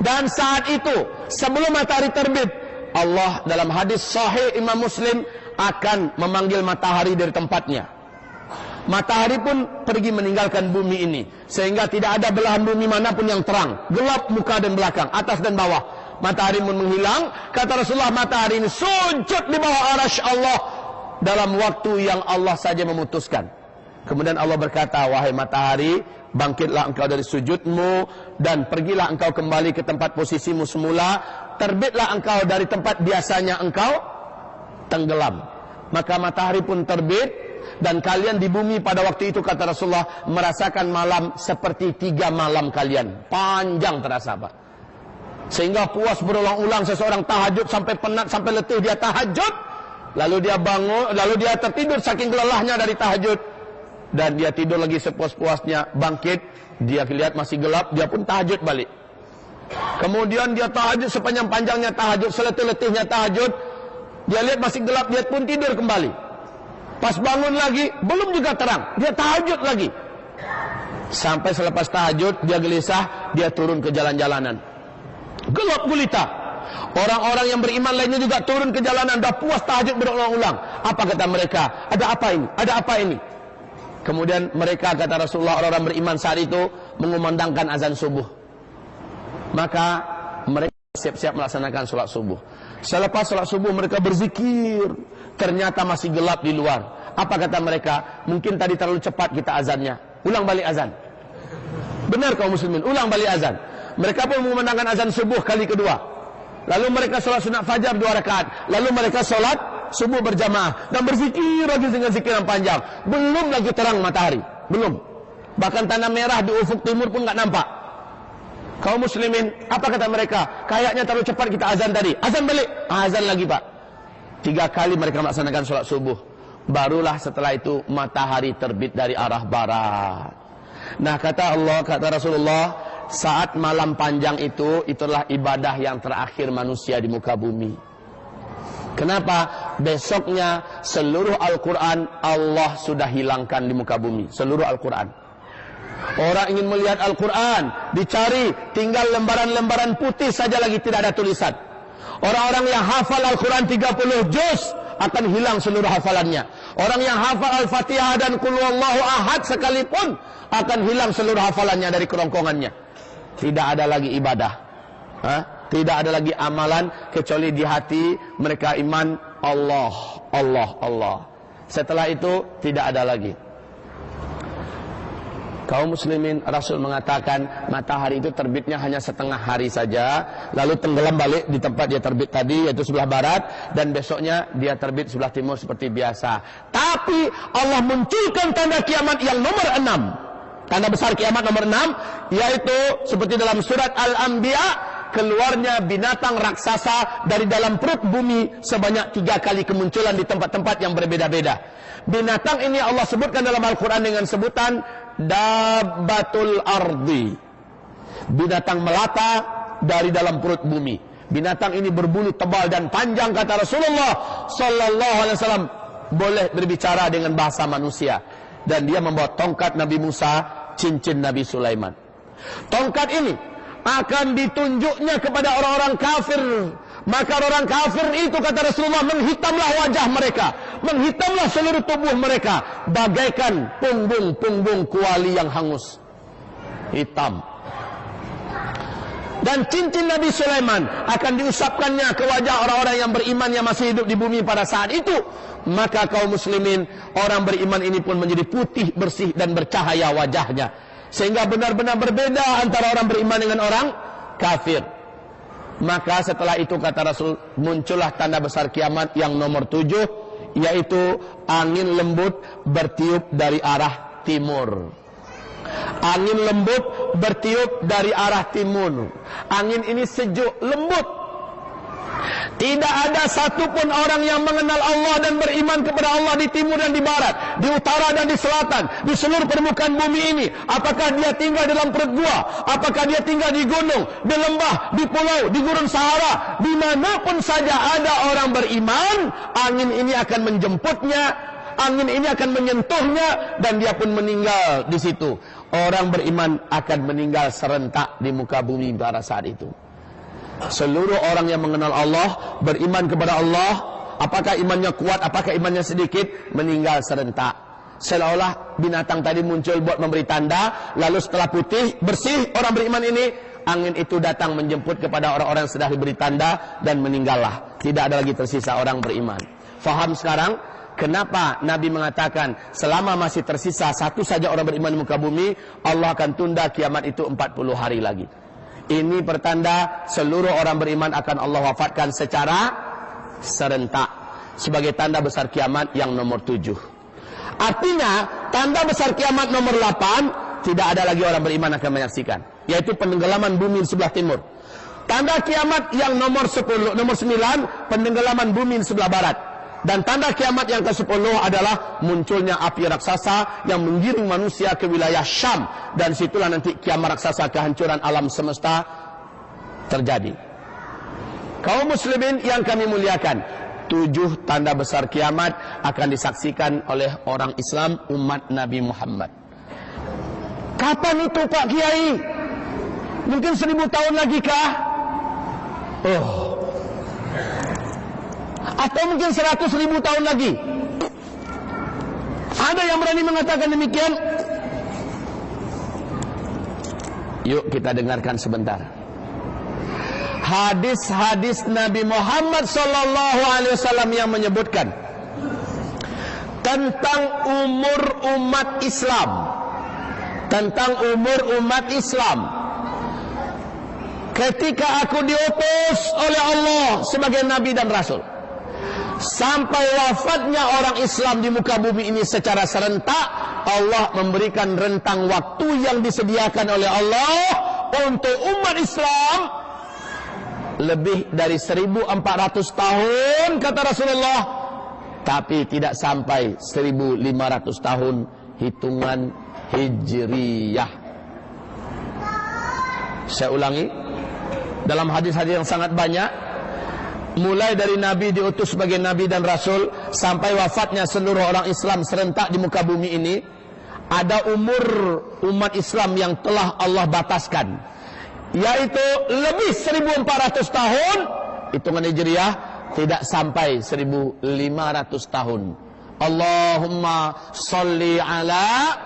Speaker 3: Dan saat itu, sebelum matahari terbit, Allah dalam hadis sahih Imam Muslim akan memanggil matahari dari tempatnya. Matahari pun pergi meninggalkan bumi ini, sehingga tidak ada belahan bumi manapun yang terang. Gelap muka dan belakang, atas dan bawah. Matahari pun menghilang. Kata Rasulullah, matahari ini sujud di bawah arasy Allah dalam waktu yang Allah saja memutuskan. Kemudian Allah berkata, wahai matahari, bangkitlah engkau dari sujudmu dan pergilah engkau kembali ke tempat posisimu semula. Terbitlah engkau dari tempat biasanya engkau tenggelam. Maka matahari pun terbit, dan kalian di bumi pada waktu itu kata Rasulullah merasakan malam seperti 3 malam kalian. Panjang terasa Pak. Sehingga puas berulang-ulang seseorang tahajud sampai penat, sampai letih dia tahajud, lalu dia bangun, lalu dia tertidur saking lelahnya dari tahajud, dan dia tidur lagi sepuas-puasnya. Bangkit, dia lihat masih gelap, dia pun tahajud balik. Kemudian dia tahajud sepanjang-panjangnya tahajud, seletih-letihnya tahajud. Dia lihat masih gelap, dia pun tidur kembali. Pas bangun lagi, belum juga terang, dia tahajud lagi. Sampai selepas tahajud, dia gelisah, dia turun ke jalan-jalanan. Gelap gulita. Orang-orang yang beriman lainnya juga turun ke jalanan, dah puas tahajud berulang-ulang. Apa kata mereka? Ada apa ini? Ada apa ini? Kemudian mereka, kata Rasulullah, orang-orang beriman saat itu mengumandangkan azan subuh. Maka mereka siap-siap melaksanakan sholat subuh. Selepas sholat subuh mereka berzikir. Ternyata masih gelap di luar. Apa kata mereka? Mungkin tadi terlalu cepat kita azannya. Ulang balik azan. Benar kaum muslimin, ulang balik azan. Mereka pun mengumandangkan azan subuh kali kedua. Lalu mereka sholat sunat fajar 2 rakaat. Lalu mereka sholat subuh berjamaah. Dan berzikir lagi dengan zikir yang panjang. Belum lagi terang matahari. Belum. Bahkan tanah merah di ufuk timur pun nggak nampak. Kaum muslimin, apa kata mereka? Kayaknya terlalu cepat kita azan tadi. Azan balik. Azan lagi Pak. 3 kali mereka melaksanakan sholat subuh. Barulah setelah itu matahari terbit dari arah barat. Nah kata Allah, kata Rasulullah, saat malam panjang itu, itulah ibadah yang terakhir manusia di muka bumi. Kenapa? Besoknya seluruh Al-Quran Allah sudah hilangkan di muka bumi. Seluruh Al-Quran. Orang ingin melihat Al-Quran, dicari, tinggal lembaran-lembaran putih saja lagi, tidak ada tulisan. Orang-orang yang hafal Al-Quran 30 juz akan hilang seluruh hafalannya. Orang yang hafal Al-Fatihah dan Qul Huwallahu Ahad sekalipun akan hilang seluruh hafalannya dari kerongkongannya. Tidak ada lagi ibadah, tidak ada lagi amalan kecuali di hati mereka iman Allah, Allah, Allah. Setelah itu tidak ada lagi. Kaum muslimin, Rasul mengatakan matahari itu terbitnya hanya setengah hari saja, lalu tenggelam balik di tempat dia terbit tadi, yaitu sebelah barat, dan besoknya dia terbit sebelah timur seperti biasa. Tapi Allah munculkan tanda kiamat yang nomor 6. Tanda besar kiamat nomor 6, yaitu seperti dalam surat Al-Anbiya, keluarnya binatang raksasa dari dalam perut bumi sebanyak 3 kali kemunculan di tempat-tempat yang berbeda-beda. Binatang ini Allah sebutkan dalam Al-Quran dengan sebutan Dabbatul Ardi, binatang melata dari dalam perut bumi. Binatang ini berbulu tebal dan panjang, kata Rasulullah sallallahu alaihi wasallam, boleh berbicara dengan bahasa manusia. Dan dia membawa tongkat Nabi Musa, cincin Nabi Sulaiman. Tongkat ini akan ditunjuknya kepada orang-orang kafir. Maka orang kafir itu, kata Rasulullah, menghitamlah wajah mereka, menghitamlah seluruh tubuh mereka, bagaikan punggung-punggung kuali yang hangus, hitam. Dan cincin Nabi Sulaiman akan diusapkannya ke wajah orang-orang yang beriman yang masih hidup di bumi pada saat itu. Maka kaum muslimin, orang beriman ini pun menjadi putih, bersih dan bercahaya wajahnya, sehingga benar-benar berbeda antara orang beriman dengan orang kafir. Maka setelah itu, kata Rasul, muncullah tanda besar kiamat yang nomor 7, yaitu angin lembut bertiup dari arah timur. Angin lembut bertiup dari arah timur. Angin ini sejuk, lembut. Tidak ada satupun orang yang mengenal Allah dan beriman kepada Allah di timur dan di barat, di utara dan di selatan, di seluruh permukaan bumi ini. Apakah dia tinggal dalam perut gua, apakah dia tinggal di gunung, di lembah, di pulau, di gurun Sahara, dimanapun saja ada orang beriman, angin ini akan menjemputnya, angin ini akan menyentuhnya, dan dia pun meninggal di situ. Orang beriman akan meninggal serentak di muka bumi pada saat itu. Seluruh orang yang mengenal Allah, beriman kepada Allah, apakah imannya kuat, apakah imannya sedikit, meninggal serentak. Seolah-olah binatang tadi muncul buat memberi tanda, lalu setelah putih, bersih orang beriman ini, angin itu datang menjemput kepada orang-orang yang sudah diberi tanda, dan meninggallah. Tidak ada lagi tersisa orang beriman. Faham sekarang kenapa Nabi mengatakan selama masih tersisa satu saja orang beriman di muka bumi, Allah akan tunda kiamat itu 40 hari lagi. Ini pertanda seluruh orang beriman akan Allah wafatkan secara serentak, sebagai tanda besar kiamat yang nomor 7. Artinya tanda besar kiamat nomor 8 tidak ada lagi orang beriman akan menyaksikan, yaitu penenggelaman bumi di sebelah timur. Tanda kiamat yang nomor 9, penenggelaman bumi di sebelah barat. Dan tanda kiamat yang ke-10 adalah munculnya api raksasa yang menggiring manusia ke wilayah Syam. Dan situlah nanti kiamat raksasa, kehancuran alam semesta terjadi. Kaum muslimin yang kami muliakan, 7 tanda besar kiamat akan disaksikan oleh orang Islam umat Nabi Muhammad. Kapan itu Pak Kiai? Mungkin 1000 tahun lagi kah? Atau mungkin 100.000 tahun lagi? Ada yang berani mengatakan demikian? Yuk kita dengarkan sebentar hadis-hadis Nabi Muhammad SAW yang menyebutkan tentang umur umat Islam. Tentang umur umat Islam ketika aku diutus oleh Allah sebagai Nabi dan Rasul, sampai wafatnya orang Islam di muka bumi ini secara serentak, Allah memberikan rentang waktu yang disediakan oleh Allah untuk umat Islam lebih dari 1400 tahun, kata Rasulullah. Tapi tidak sampai 1500 tahun hitungan Hijriyah. Saya ulangi, dalam hadis-hadis yang sangat banyak, mulai dari Nabi diutus sebagai Nabi dan Rasul sampai wafatnya seluruh orang Islam serentak di muka bumi ini, ada umur umat Islam yang telah Allah bataskan, yaitu lebih 1400 tahun. Hitungan Hijriyah tidak sampai 1500 tahun. Allahumma salli ala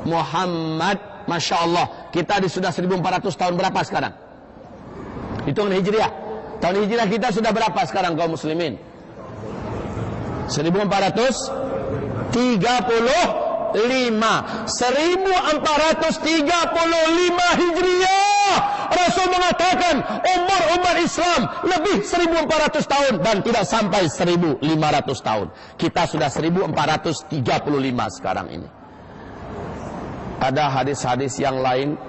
Speaker 3: Muhammad. Masya Allah, kita sudah 1400 tahun berapa sekarang? Hitungan Hijriyah. Tahun Hijrah kita sudah berapa sekarang kaum muslimin? 1435. 1435 Hijriah. Rasul mengatakan umur umat Islam lebih 1400 tahun dan tidak sampai 1500 tahun. Kita sudah 1435 sekarang ini. Ada hadis-hadis yang lain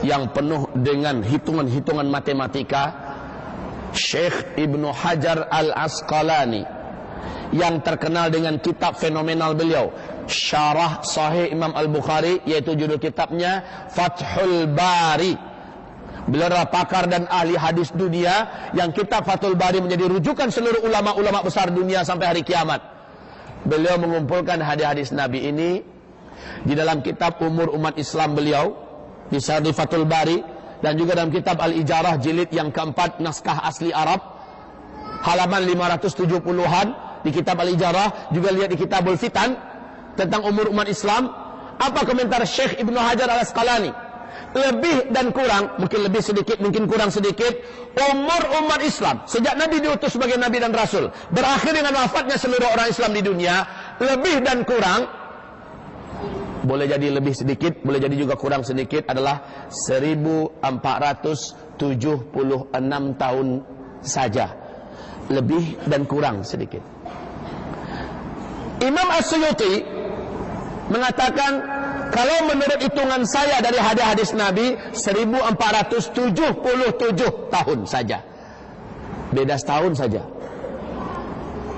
Speaker 3: yang penuh dengan hitungan-hitungan matematika. Syekh Ibnu Hajar Al-Asqalani yang terkenal dengan kitab fenomenal beliau, Syarah Sahih Imam Al-Bukhari, yaitu judul kitabnya Fathul Bari, Beliau adalah pakar dan ahli hadis dunia, yang kitab Fathul Bari menjadi rujukan seluruh ulama-ulama besar dunia sampai hari kiamat. Beliau mengumpulkan hadis-hadis Nabi ini di dalam kitab Umur Umat Islam beliau, di Syarh Fathul Bari, dan juga dalam kitab Al-Ijarah jilid yang keempat, naskah asli Arab, halaman 570-an di kitab Al-Ijarah. Juga lihat di Kitabul Fitan tentang Umur Umat Islam. Apa komentar Syekh Ibnu Hajar Al-Asqalani? Lebih dan kurang, mungkin lebih sedikit, mungkin kurang sedikit, umur umat Islam sejak Nabi diutus sebagai Nabi dan Rasul berakhir dengan wafatnya seluruh orang Islam di dunia, lebih dan kurang, boleh jadi lebih sedikit, boleh jadi juga kurang sedikit, adalah 1476 tahun saja. Lebih dan kurang sedikit. Imam As-Suyuti mengatakan, kalau menurut hitungan saya dari hadis-hadis Nabi, 1477 tahun saja. Beda setahun saja.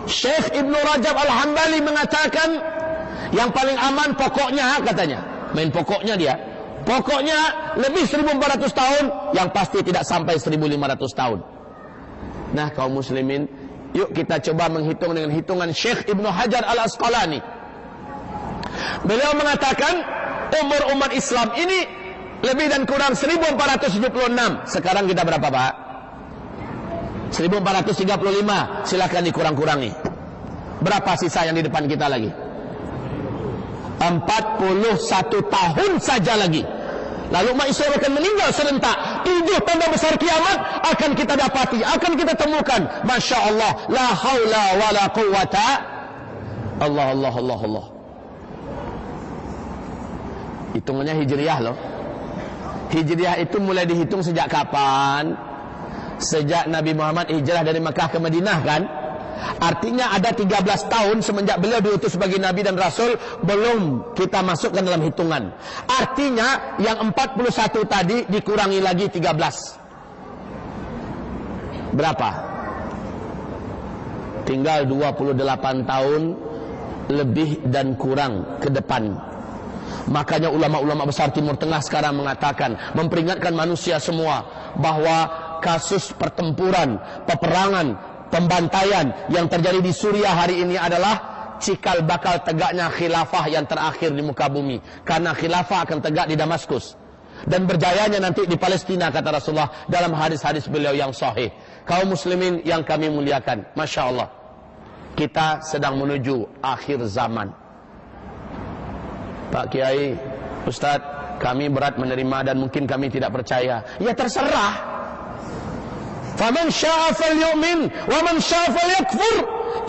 Speaker 3: Syekh Ibnu Rajab Al-Hambali mengatakan, yang paling aman pokoknya, katanya, main pokoknya dia, pokoknya lebih 1400 tahun, yang pasti tidak sampai 1500 tahun. Nah, kaum muslimin, yuk kita coba menghitung dengan hitungan Syekh Ibnu Hajar Al-Asqalani. Beliau mengatakan umur umat Islam ini lebih dan kurang 1476. Sekarang kita berapa, Pak? 1435. Silakan dikurang-kurangi. Berapa sisa yang di depan kita lagi? 41 tahun saja lagi. Lalu umat Islam akan meninggal serentak. 7 tanda besar kiamat akan kita dapati, akan kita temukan. Masya Allah, la haula wa la quwata. Allah. Hitungannya Hijriyah loh. Hijriyah itu mulai dihitung sejak kapan? Sejak Nabi Muhammad hijrah dari Mekah ke Madinah kan? Artinya ada 13 tahun semenjak beliau diutus sebagai Nabi dan Rasul, belum kita masukkan dalam hitungan. Artinya yang 41 tadi dikurangi lagi 13. Berapa? Tinggal 28 tahun lebih dan kurang ke depan. Makanya ulama-ulama besar Timur Tengah sekarang mengatakan, memperingatkan manusia semua bahwa kasus pertempuran, peperangan, pembantaian yang terjadi di Suriah hari ini adalah cikal bakal tegaknya khilafah yang terakhir di muka bumi. Karena khilafah akan tegak di Damaskus dan berjayanya nanti di Palestina, kata Rasulullah dalam hadis-hadis beliau yang sahih. Kaum muslimin yang kami muliakan, Masya Allah, kita sedang menuju akhir zaman. Pak Kiai, Ustaz, kami berat menerima dan mungkin kami tidak percaya. Ya terserah. Faman syaa falyu'min wa man syaa falyakfur.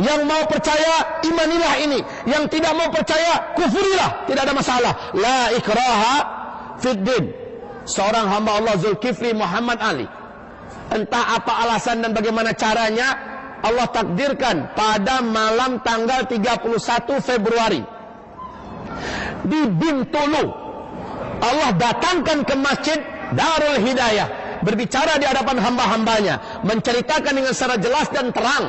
Speaker 3: Yang mau percaya, imanilah ini. Yang tidak mau percaya, kufurilah. Tidak ada masalah. La ikraha fid din. Seorang hamba Allah Zulkifli Muhammad Ali, entah apa alasan dan bagaimana caranya, Allah takdirkan pada malam tanggal 31 Februari di Bintulu, Allah datangkan ke masjid Darul Hidayah, berbicara di hadapan hamba-hambanya, menceritakan dengan secara jelas dan terang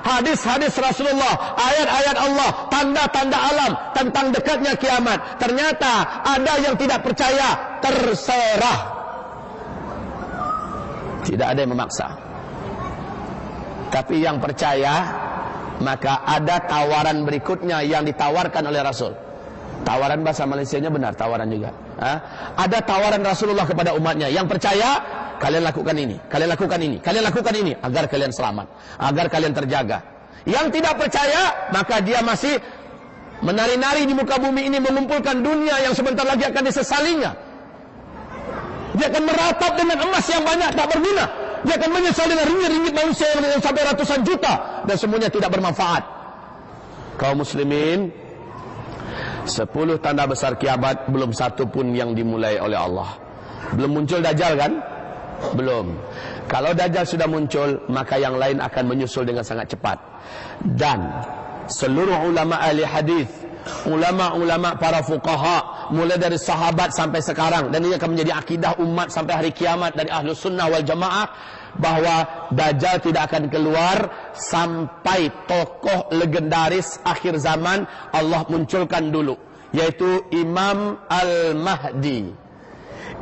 Speaker 3: hadis-hadis Rasulullah, ayat-ayat Allah, tanda-tanda alam tentang dekatnya kiamat. Ternyata ada yang tidak percaya, terserah, tidak ada yang memaksa. Tapi yang percaya, maka ada tawaran berikutnya yang ditawarkan oleh Rasul. Tawaran bahasa Malaysianya benar, tawaran juga. Ada tawaran Rasulullah kepada umatnya. Yang percaya, kalian lakukan ini, kalian lakukan ini, kalian lakukan ini, agar kalian selamat, agar kalian terjaga. Yang tidak percaya, maka dia masih menari-nari di muka bumi ini, mengumpulkan dunia yang sebentar lagi akan disesalinya. Dia akan meratap dengan emas yang banyak, tak berguna. Dia akan menyesal dengan ringgit-ringgit manusia yang sampai ratusan juta, dan semuanya tidak bermanfaat. Kaum muslimin, 10 tanda besar kiamat, belum satu pun yang dimulai oleh Allah. Belum muncul Dajjal kan? Belum. Kalau Dajjal sudah muncul, maka yang lain akan menyusul dengan sangat cepat. Dan seluruh ulama ahli hadis, ulama-ulama para fuqaha, mulai dari sahabat sampai sekarang, dan ini akan menjadi akidah umat sampai hari kiamat dari Ahlus Sunnah wal Jamaah, bahwa Dajjal tidak akan keluar sampai tokoh legendaris akhir zaman Allah munculkan dulu, yaitu Imam Al-Mahdi.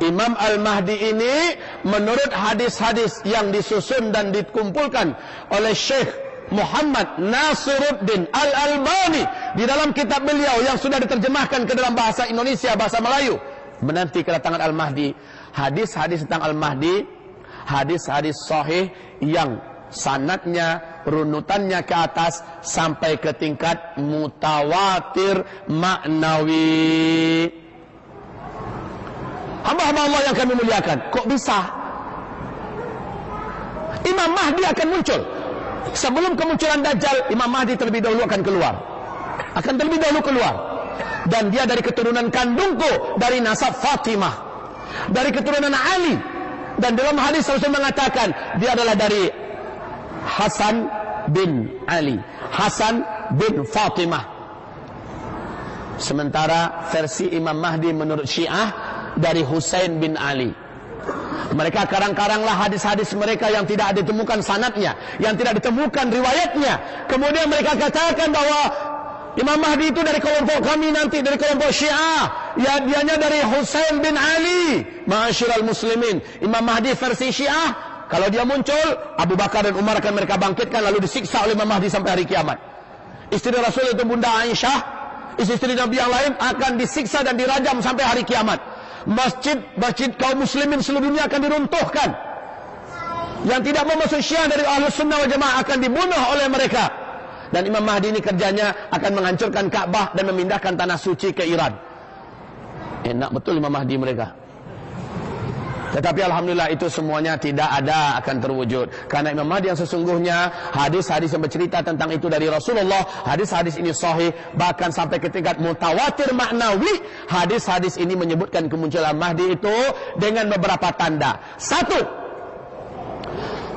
Speaker 3: Imam Al-Mahdi ini menurut hadis-hadis yang disusun dan dikumpulkan oleh Syekh Muhammad Nasiruddin Al-Albani di dalam kitab beliau yang sudah diterjemahkan ke dalam bahasa Indonesia, bahasa Melayu, menanti kedatangan Al-Mahdi. Hadis-hadis tentang Al-Mahdi, hadis-hadis sahih yang sanadnya, runutannya ke atas sampai ke tingkat mutawatir maknawi. Hamba-hamba Allah yang kami muliakan, kok bisa Imam Mahdi akan muncul? Sebelum kemunculan Dajjal, Imam Mahdi terlebih dahulu akan keluar. Dan dia dari keturunan kandungku, dari nasab Fatimah, dari keturunan Ali. Dan dalam hadis Rasul mengatakan dia adalah dari Hasan bin Ali, Hasan bin Fatimah. Sementara versi Imam Mahdi menurut Syiah dari Husain bin Ali. Mereka karang-karanglah hadis-hadis mereka yang tidak ditemukan sanadnya, yang tidak ditemukan riwayatnya. Kemudian mereka katakan bahwa Imam Mahdi itu dari kelompok kami nanti, dari kelompok Syiah. Ya, dianya dari Husain bin Ali. Ma'asyiral muslimin, Imam Mahdi versi Syiah, kalau dia muncul, Abu Bakar dan Umar akan mereka bangkitkan lalu disiksa oleh Imam Mahdi sampai hari kiamat. Istri Rasul itu Bunda Aisyah, istri Nabi yang lain akan disiksa dan dirajam sampai hari kiamat. Masjid kaum muslimin seluruh dunia akan diruntuhkan. Yang tidak mau masuk Syiah dari Ahlus Sunnah wal Jamaah akan dibunuh oleh mereka. Dan Imam Mahdi ini kerjanya akan menghancurkan Ka'bah dan memindahkan tanah suci ke Iran. Enak betul Imam Mahdi mereka. Tetapi alhamdulillah itu semuanya tidak ada akan terwujud. Karena Imam Mahdi yang sesungguhnya, hadis-hadis yang bercerita tentang itu dari Rasulullah, hadis-hadis ini sahih, bahkan sampai ke tingkat mutawatir maknawi. Hadis-hadis ini menyebutkan kemunculan Mahdi itu dengan beberapa tanda. Satu,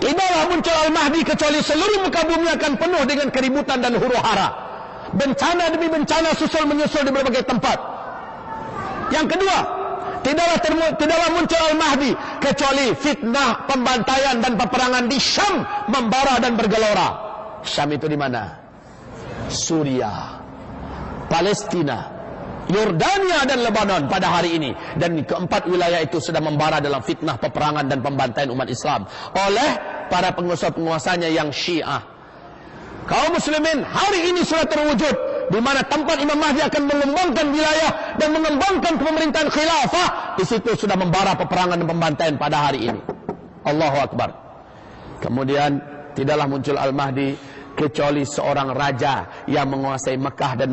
Speaker 3: tidaklah muncul Al-Mahdi kecuali seluruh muka bumi akan penuh dengan keributan dan huru-hara. Bencana demi bencana susul menyusul di berbagai tempat. Yang kedua, tidaklah muncul Al-Mahdi kecuali fitnah, pembantaian dan peperangan di Syam membara dan bergelora. Syam itu di mana? Suriah, Palestina, Yordania dan Lebanon pada hari ini. Dan keempat wilayah itu sudah membara dalam fitnah, peperangan dan pembantaian umat Islam oleh para penguasa-penguasanya yang Syiah. Kaum muslimin hari ini sudah terwujud, di mana tempat Imam Mahdi akan mengembangkan wilayah dan mengembangkan pemerintahan khilafah. Di situ sudah membara peperangan dan pembantaian pada hari ini. Allahu Akbar. Kemudian tidaklah muncul Al-Mahdi kecuali seorang raja yang menguasai Mekah dan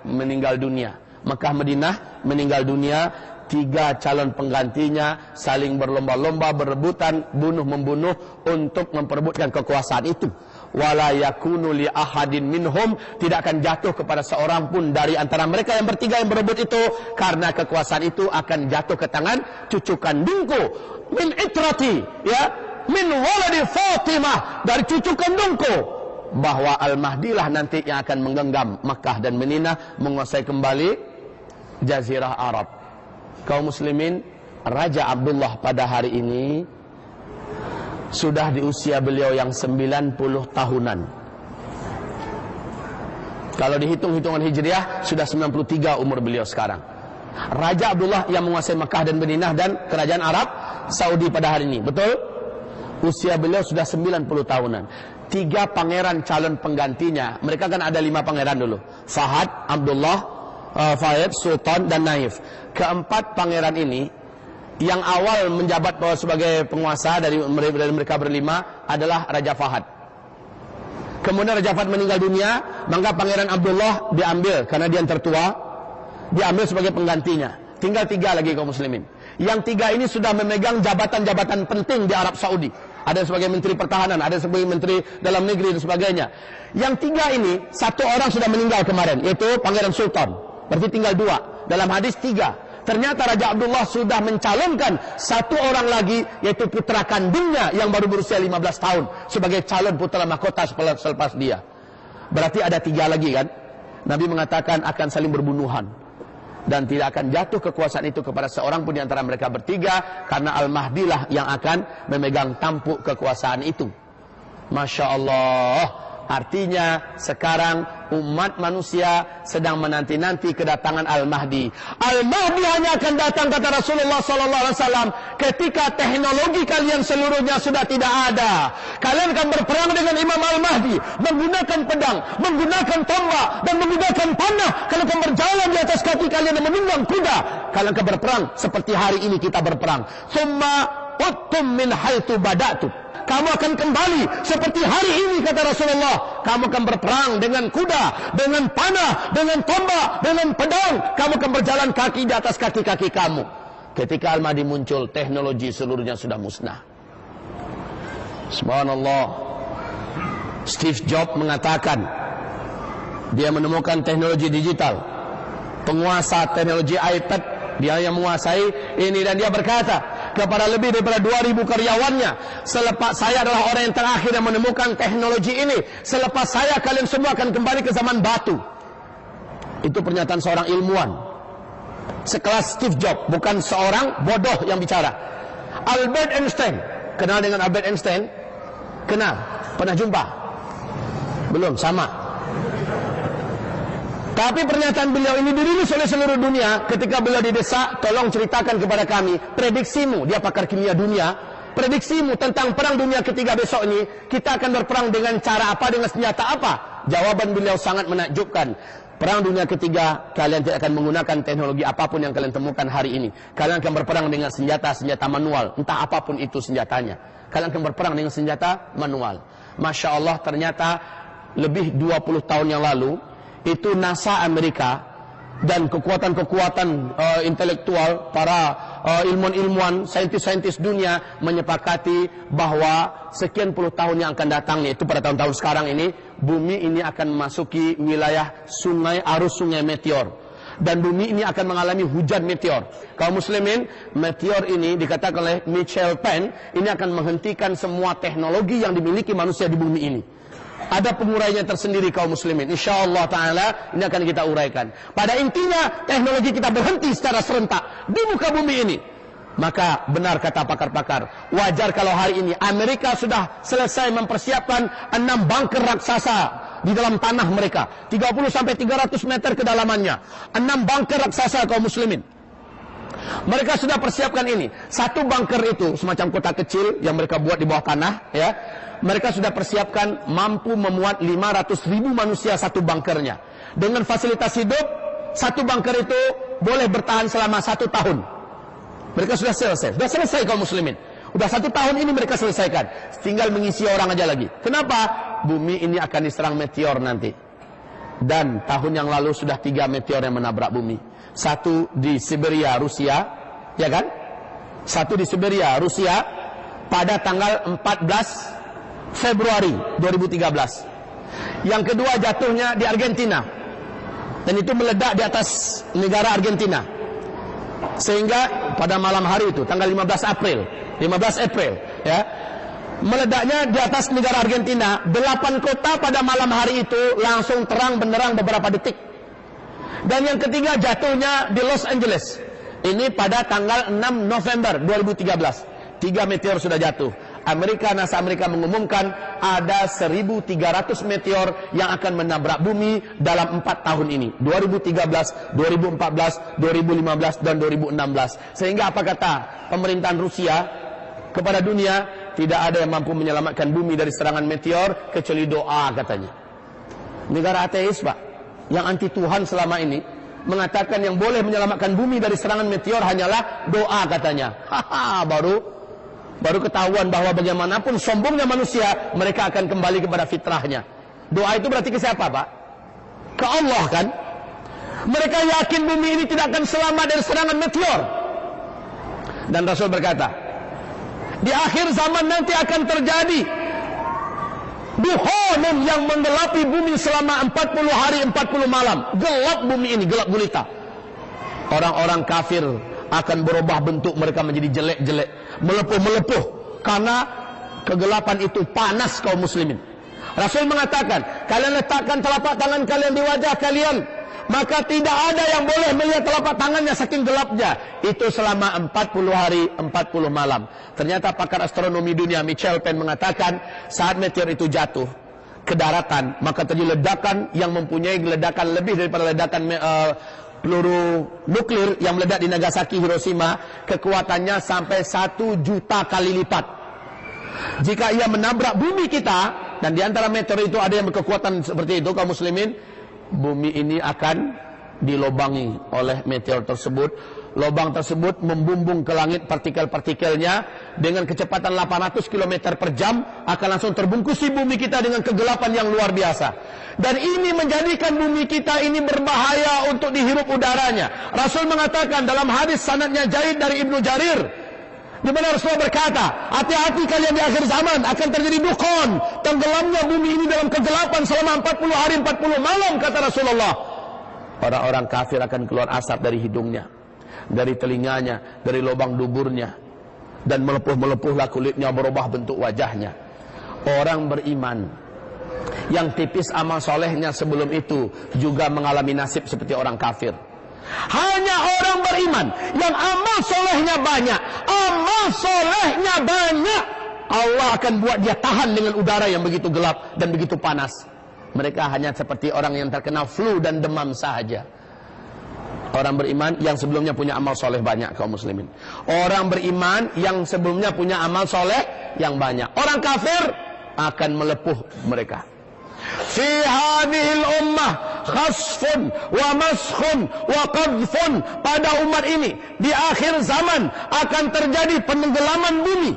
Speaker 3: meninggal dunia. Mekah Madinah meninggal dunia, 3 calon penggantinya saling berlomba-lomba, berebutan, bunuh-membunuh untuk memperebutkan kekuasaan itu. Wala yakunu li ahadin minhum, tidak akan jatuh kepada seorang pun dari antara mereka yang bertiga yang berebut itu, karena kekuasaan itu akan jatuh ke tangan cucu kandungku min itrati, ya, min waladi Fatimah, dari cucu kandungku. Bahwa Al-Mahdi lah nanti yang akan menggenggam Makkah dan Madinah, menguasai kembali Jazirah Arab. Kaum muslimin, Raja Abdullah pada hari ini sudah di usia beliau yang 90 tahunan. Kalau dihitung hitungan Hijriah, sudah 93 umur beliau sekarang. Raja Abdullah yang menguasai Mekah dan Madinah dan kerajaan Arab Saudi pada hari ini. Betul? Usia beliau sudah 90 tahunan. 3 pangeran calon penggantinya. Mereka kan ada 5 pangeran dulu. Fahad, Abdullah, Fayed, Sultan dan Naif. Keempat pangeran ini yang awal menjabat sebagai penguasa dari mereka berlima adalah Raja Fahad. Kemudian Raja Fahad meninggal dunia, maka Pangeran Abdullah diambil karena dia yang tertua, diambil sebagai penggantinya. Tinggal 3 lagi kaum muslimin. Yang 3 ini sudah memegang jabatan-jabatan penting di Arab Saudi. Ada sebagai menteri pertahanan, ada sebagai menteri dalam negeri dan sebagainya. Yang 3 ini, 1 orang sudah meninggal kemarin, yaitu Pangeran Sultan. Berarti tinggal 2. Dalam hadis 3. Ternyata Raja Abdullah sudah mencalonkan 1 orang lagi, yaitu putra kandungnya yang baru berusia 15 tahun sebagai calon putra mahkota selepas dia. Berarti ada 3 lagi kan? Nabi mengatakan akan saling berbunuhan dan tidak akan jatuh kekuasaan itu kepada seorang pun di antara mereka bertiga, karena Al-Mahdi lah yang akan memegang tampuk kekuasaan itu. Masya Allah, Artinya sekarang umat manusia sedang menanti-nanti kedatangan Al-Mahdi. Al-Mahdi hanya akan datang, kata Rasulullah SAW, ketika teknologi kalian seluruhnya sudah tidak ada. Kalian akan berperang dengan Imam Al-Mahdi, menggunakan pedang, menggunakan tombak, dan menggunakan panah. Kalian akan berjalan di atas kaki kalian dan menunggang kuda. Kalian akan berperang seperti hari ini kita berperang. Summa uttum min haitsu bada'tum. Kamu akan kembali seperti hari ini, kata Rasulullah. Kamu akan berperang dengan kuda, dengan panah, dengan tombak, dengan pedang. Kamu akan berjalan kaki di atas kaki-kaki kamu. Ketika Al-Mahdi muncul, teknologi seluruhnya sudah musnah. Subhanallah. Steve Jobs mengatakan, dia menemukan teknologi digital, penguasa teknologi iPad, dia yang menguasai ini, dan dia berkata kepada lebih daripada 2000 karyawannya, selepas saya adalah orang yang terakhir yang menemukan teknologi ini. Selepas saya, kalian semua akan kembali ke zaman batu. Itu pernyataan seorang ilmuwan sekelas Steve Jobs, bukan seorang bodoh yang bicara. Albert Einstein, kenal dengan Albert Einstein? Kenal? Pernah jumpa? Belum, sama. Tapi pernyataan beliau ini dirilis oleh seluruh dunia. Ketika beliau didesak, tolong ceritakan kepada kami prediksimu, dia pakar kimia dunia, prediksimu tentang perang dunia ketiga besok ini, kita akan berperang dengan cara apa, dengan senjata apa? Jawaban beliau sangat menakjubkan. Perang dunia ketiga, kalian tidak akan menggunakan teknologi apapun yang kalian temukan hari ini. Kalian akan berperang dengan senjata-senjata manual, entah apapun itu senjatanya. Kalian akan berperang dengan senjata manual. Masya Allah, ternyata lebih 20 tahun yang lalu, itu NASA Amerika dan kekuatan-kekuatan intelektual, para ilmuwan-ilmuwan, saintis-saintis dunia menyepakati bahwa sekian puluh tahun yang akan datang, yaitu pada tahun-tahun sekarang ini, bumi ini akan memasuki wilayah sungai, arus sungai meteor, dan bumi ini akan mengalami hujan meteor. Kaum muslimin, meteor ini dikatakan oleh Michael Penn, ini akan menghentikan semua teknologi yang dimiliki manusia di bumi ini. Ada pengurainya tersendiri, kaum muslimin. InsyaAllah ta'ala ini akan kita uraikan. Pada intinya, teknologi kita berhenti secara serentak di muka bumi ini. Maka benar kata pakar-pakar, wajar kalau hari ini Amerika sudah selesai mempersiapkan 6 bunker raksasa di dalam tanah mereka, 30-300 meter kedalamannya. 6 bunker raksasa, kaum muslimin. Mereka sudah persiapkan ini. Satu bunker itu semacam kota kecil yang mereka buat di bawah tanah, ya. Mereka sudah persiapkan mampu memuat 500.000 manusia satu bunkernya. Dengan fasilitas hidup, satu bunker itu boleh bertahan selama 1 tahun. Mereka sudah selesai kaum muslimin. Udah 1 tahun ini mereka selesaikan. Tinggal mengisi orang aja lagi. Kenapa? Bumi ini akan diserang meteor nanti. Dan tahun yang lalu sudah 3 meteor yang menabrak bumi. Satu di Siberia, Rusia, ya kan? Satu di Siberia, Rusia, pada tanggal 14 Februari 2013. Yang kedua jatuhnya di Argentina, dan itu meledak di atas negara Argentina, sehingga pada malam hari itu tanggal 15 April ya, meledaknya di atas negara Argentina. 8 kota pada malam hari itu langsung terang benderang beberapa detik. Dan yang ketiga jatuhnya di Los Angeles, ini pada tanggal 6 November 2013. 3 meteor sudah jatuh. NASA Amerika mengumumkan ada 1.300 meteor yang akan menabrak bumi dalam 4 tahun ini, 2013, 2014, 2015, dan 2016. Sehingga apa kata pemerintahan Rusia kepada dunia? Tidak ada yang mampu menyelamatkan bumi dari serangan meteor kecuali doa, katanya. Negara ateis, Pak, yang anti Tuhan selama ini, mengatakan yang boleh menyelamatkan bumi dari serangan meteor hanyalah doa, katanya. Baru ketahuan bahwa bagaimanapun sombongnya manusia, mereka akan kembali kepada fitrahnya. Doa itu berarti ke siapa, Pak? Ke Allah, kan? Mereka yakin bumi ini tidak akan selamat dari serangan meteor. Dan Rasul berkata, di akhir zaman nanti akan terjadi duhonun yang menggelapi bumi selama 40 hari 40 malam. Gelap bumi ini, gelap gulita. Orang-orang kafir akan berubah bentuk, mereka menjadi jelek-jelek, melepuh-melepuh, karena kegelapan itu panas, kaum muslimin. Rasul mengatakan, kalian letakkan telapak tangan kalian di wajah kalian, maka tidak ada yang boleh melihat telapak tangannya saking gelapnya. Itu selama 40 hari 40 malam. Ternyata pakar astronomi dunia Michael Penn mengatakan, saat meteor itu jatuh, ke daratan, maka terjadi ledakan yang mempunyai ledakan lebih daripada ledakan peluru nuklir yang meledak di Nagasaki, Hiroshima. Kekuatannya sampai 1 juta kali lipat. Jika ia menabrak bumi kita, dan di antara meteor itu ada yang berkekuatan seperti itu, kaum muslimin, bumi ini akan dilobangi oleh meteor tersebut. Lubang tersebut membumbung ke langit, partikel-partikelnya dengan kecepatan 800 km per jam akan langsung terbungkusi bumi kita dengan kegelapan yang luar biasa. Dan ini menjadikan bumi kita ini berbahaya untuk dihirup udaranya. Rasul mengatakan dalam hadis sanadnya Jaid dari Ibnu Jarir, di mana Rasulullah berkata, hati-hati kalian di akhir zaman akan terjadi dukun, tenggelamnya bumi ini dalam kegelapan selama 40 hari 40 malam, kata Rasulullah. Orang-orang kafir akan keluar asap dari hidungnya, dari telinganya, dari lubang duburnya, dan melepuh-melepuhlah kulitnya, berubah bentuk wajahnya. Orang beriman yang tipis amal solehnya sebelum itu juga mengalami nasib seperti orang kafir. Hanya orang beriman yang amal solehnya banyak, Allah akan buat dia tahan dengan udara yang begitu gelap dan begitu panas. Mereka hanya seperti orang yang terkena flu dan demam saja. Orang beriman yang sebelumnya punya amal soleh banyak, kaum muslimin. Orang beriman yang sebelumnya punya amal soleh yang banyak. Orang kafir akan melepuh mereka. Fi hadhil ummah khasfun wa maskhun wa qadhfun. Pada umat ini di akhir zaman akan terjadi penenggelaman bumi.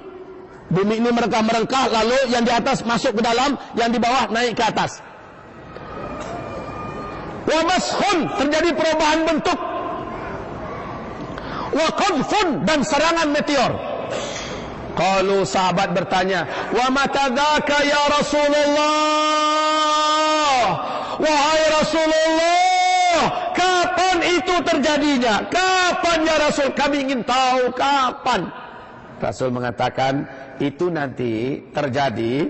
Speaker 3: Bumi ini merengkah, lalu yang di atas masuk ke dalam, yang di bawah naik ke atas. Wa maskhun, terjadi perubahan bentuk. Wa qadhfun, dan serangan meteor. Kalau sahabat bertanya, wa matadzaka ya Rasulullah, wahai Rasulullah, kapan itu terjadinya? Kapan ya Rasul? Kami ingin tahu kapan. Rasul mengatakan, itu nanti terjadi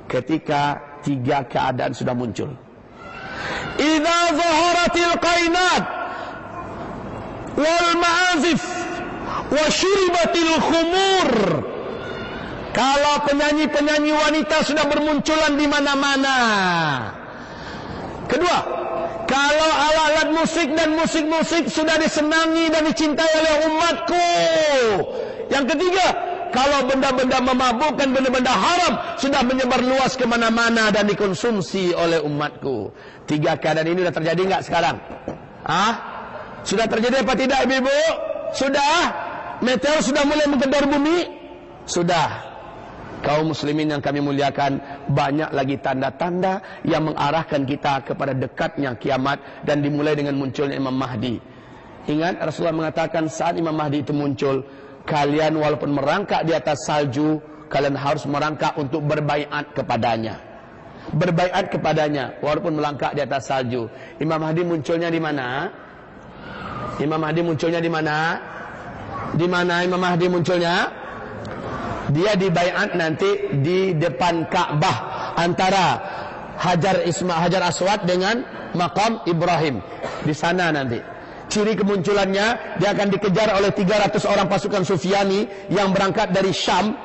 Speaker 3: ketika 3 keadaan sudah muncul. Idza zaharatil qainat wal ma'azif wa syuribatil khumur. Kalau penyanyi-penyanyi wanita sudah bermunculan di mana-mana. Kedua, kalau alat-alat musik dan musik-musik sudah disenangi dan dicintai oleh umatku. Yang ketiga, kalau benda-benda memabukkan, benda-benda haram sudah menyebar luas kemana-mana dan dikonsumsi oleh umatku. 3 keadaan ini sudah terjadi enggak sekarang? Sudah terjadi apa tidak, ibu-ibu? Sudah? Meteor sudah mulai menggedor bumi? Sudah. Kaum muslimin yang kami muliakan, banyak lagi tanda-tanda yang mengarahkan kita kepada dekatnya kiamat dan dimulai dengan munculnya Imam Mahdi. Ingat, Rasulullah mengatakan saat Imam Mahdi itu muncul, kalian walaupun merangkak di atas salju, kalian harus merangkak untuk berbaiat kepadanya. Berbaiat kepadanya walaupun melangkah di atas salju. Imam Mahdi munculnya di mana? Imam Mahdi munculnya di mana? Di mana Imam Mahdi munculnya? Dia dibaiat nanti di depan Ka'bah antara Hajar Aswad dengan Maqam Ibrahim. Di sana nanti. Ciri kemunculannya, dia akan dikejar oleh 300 orang pasukan Sufyani yang berangkat dari Syam,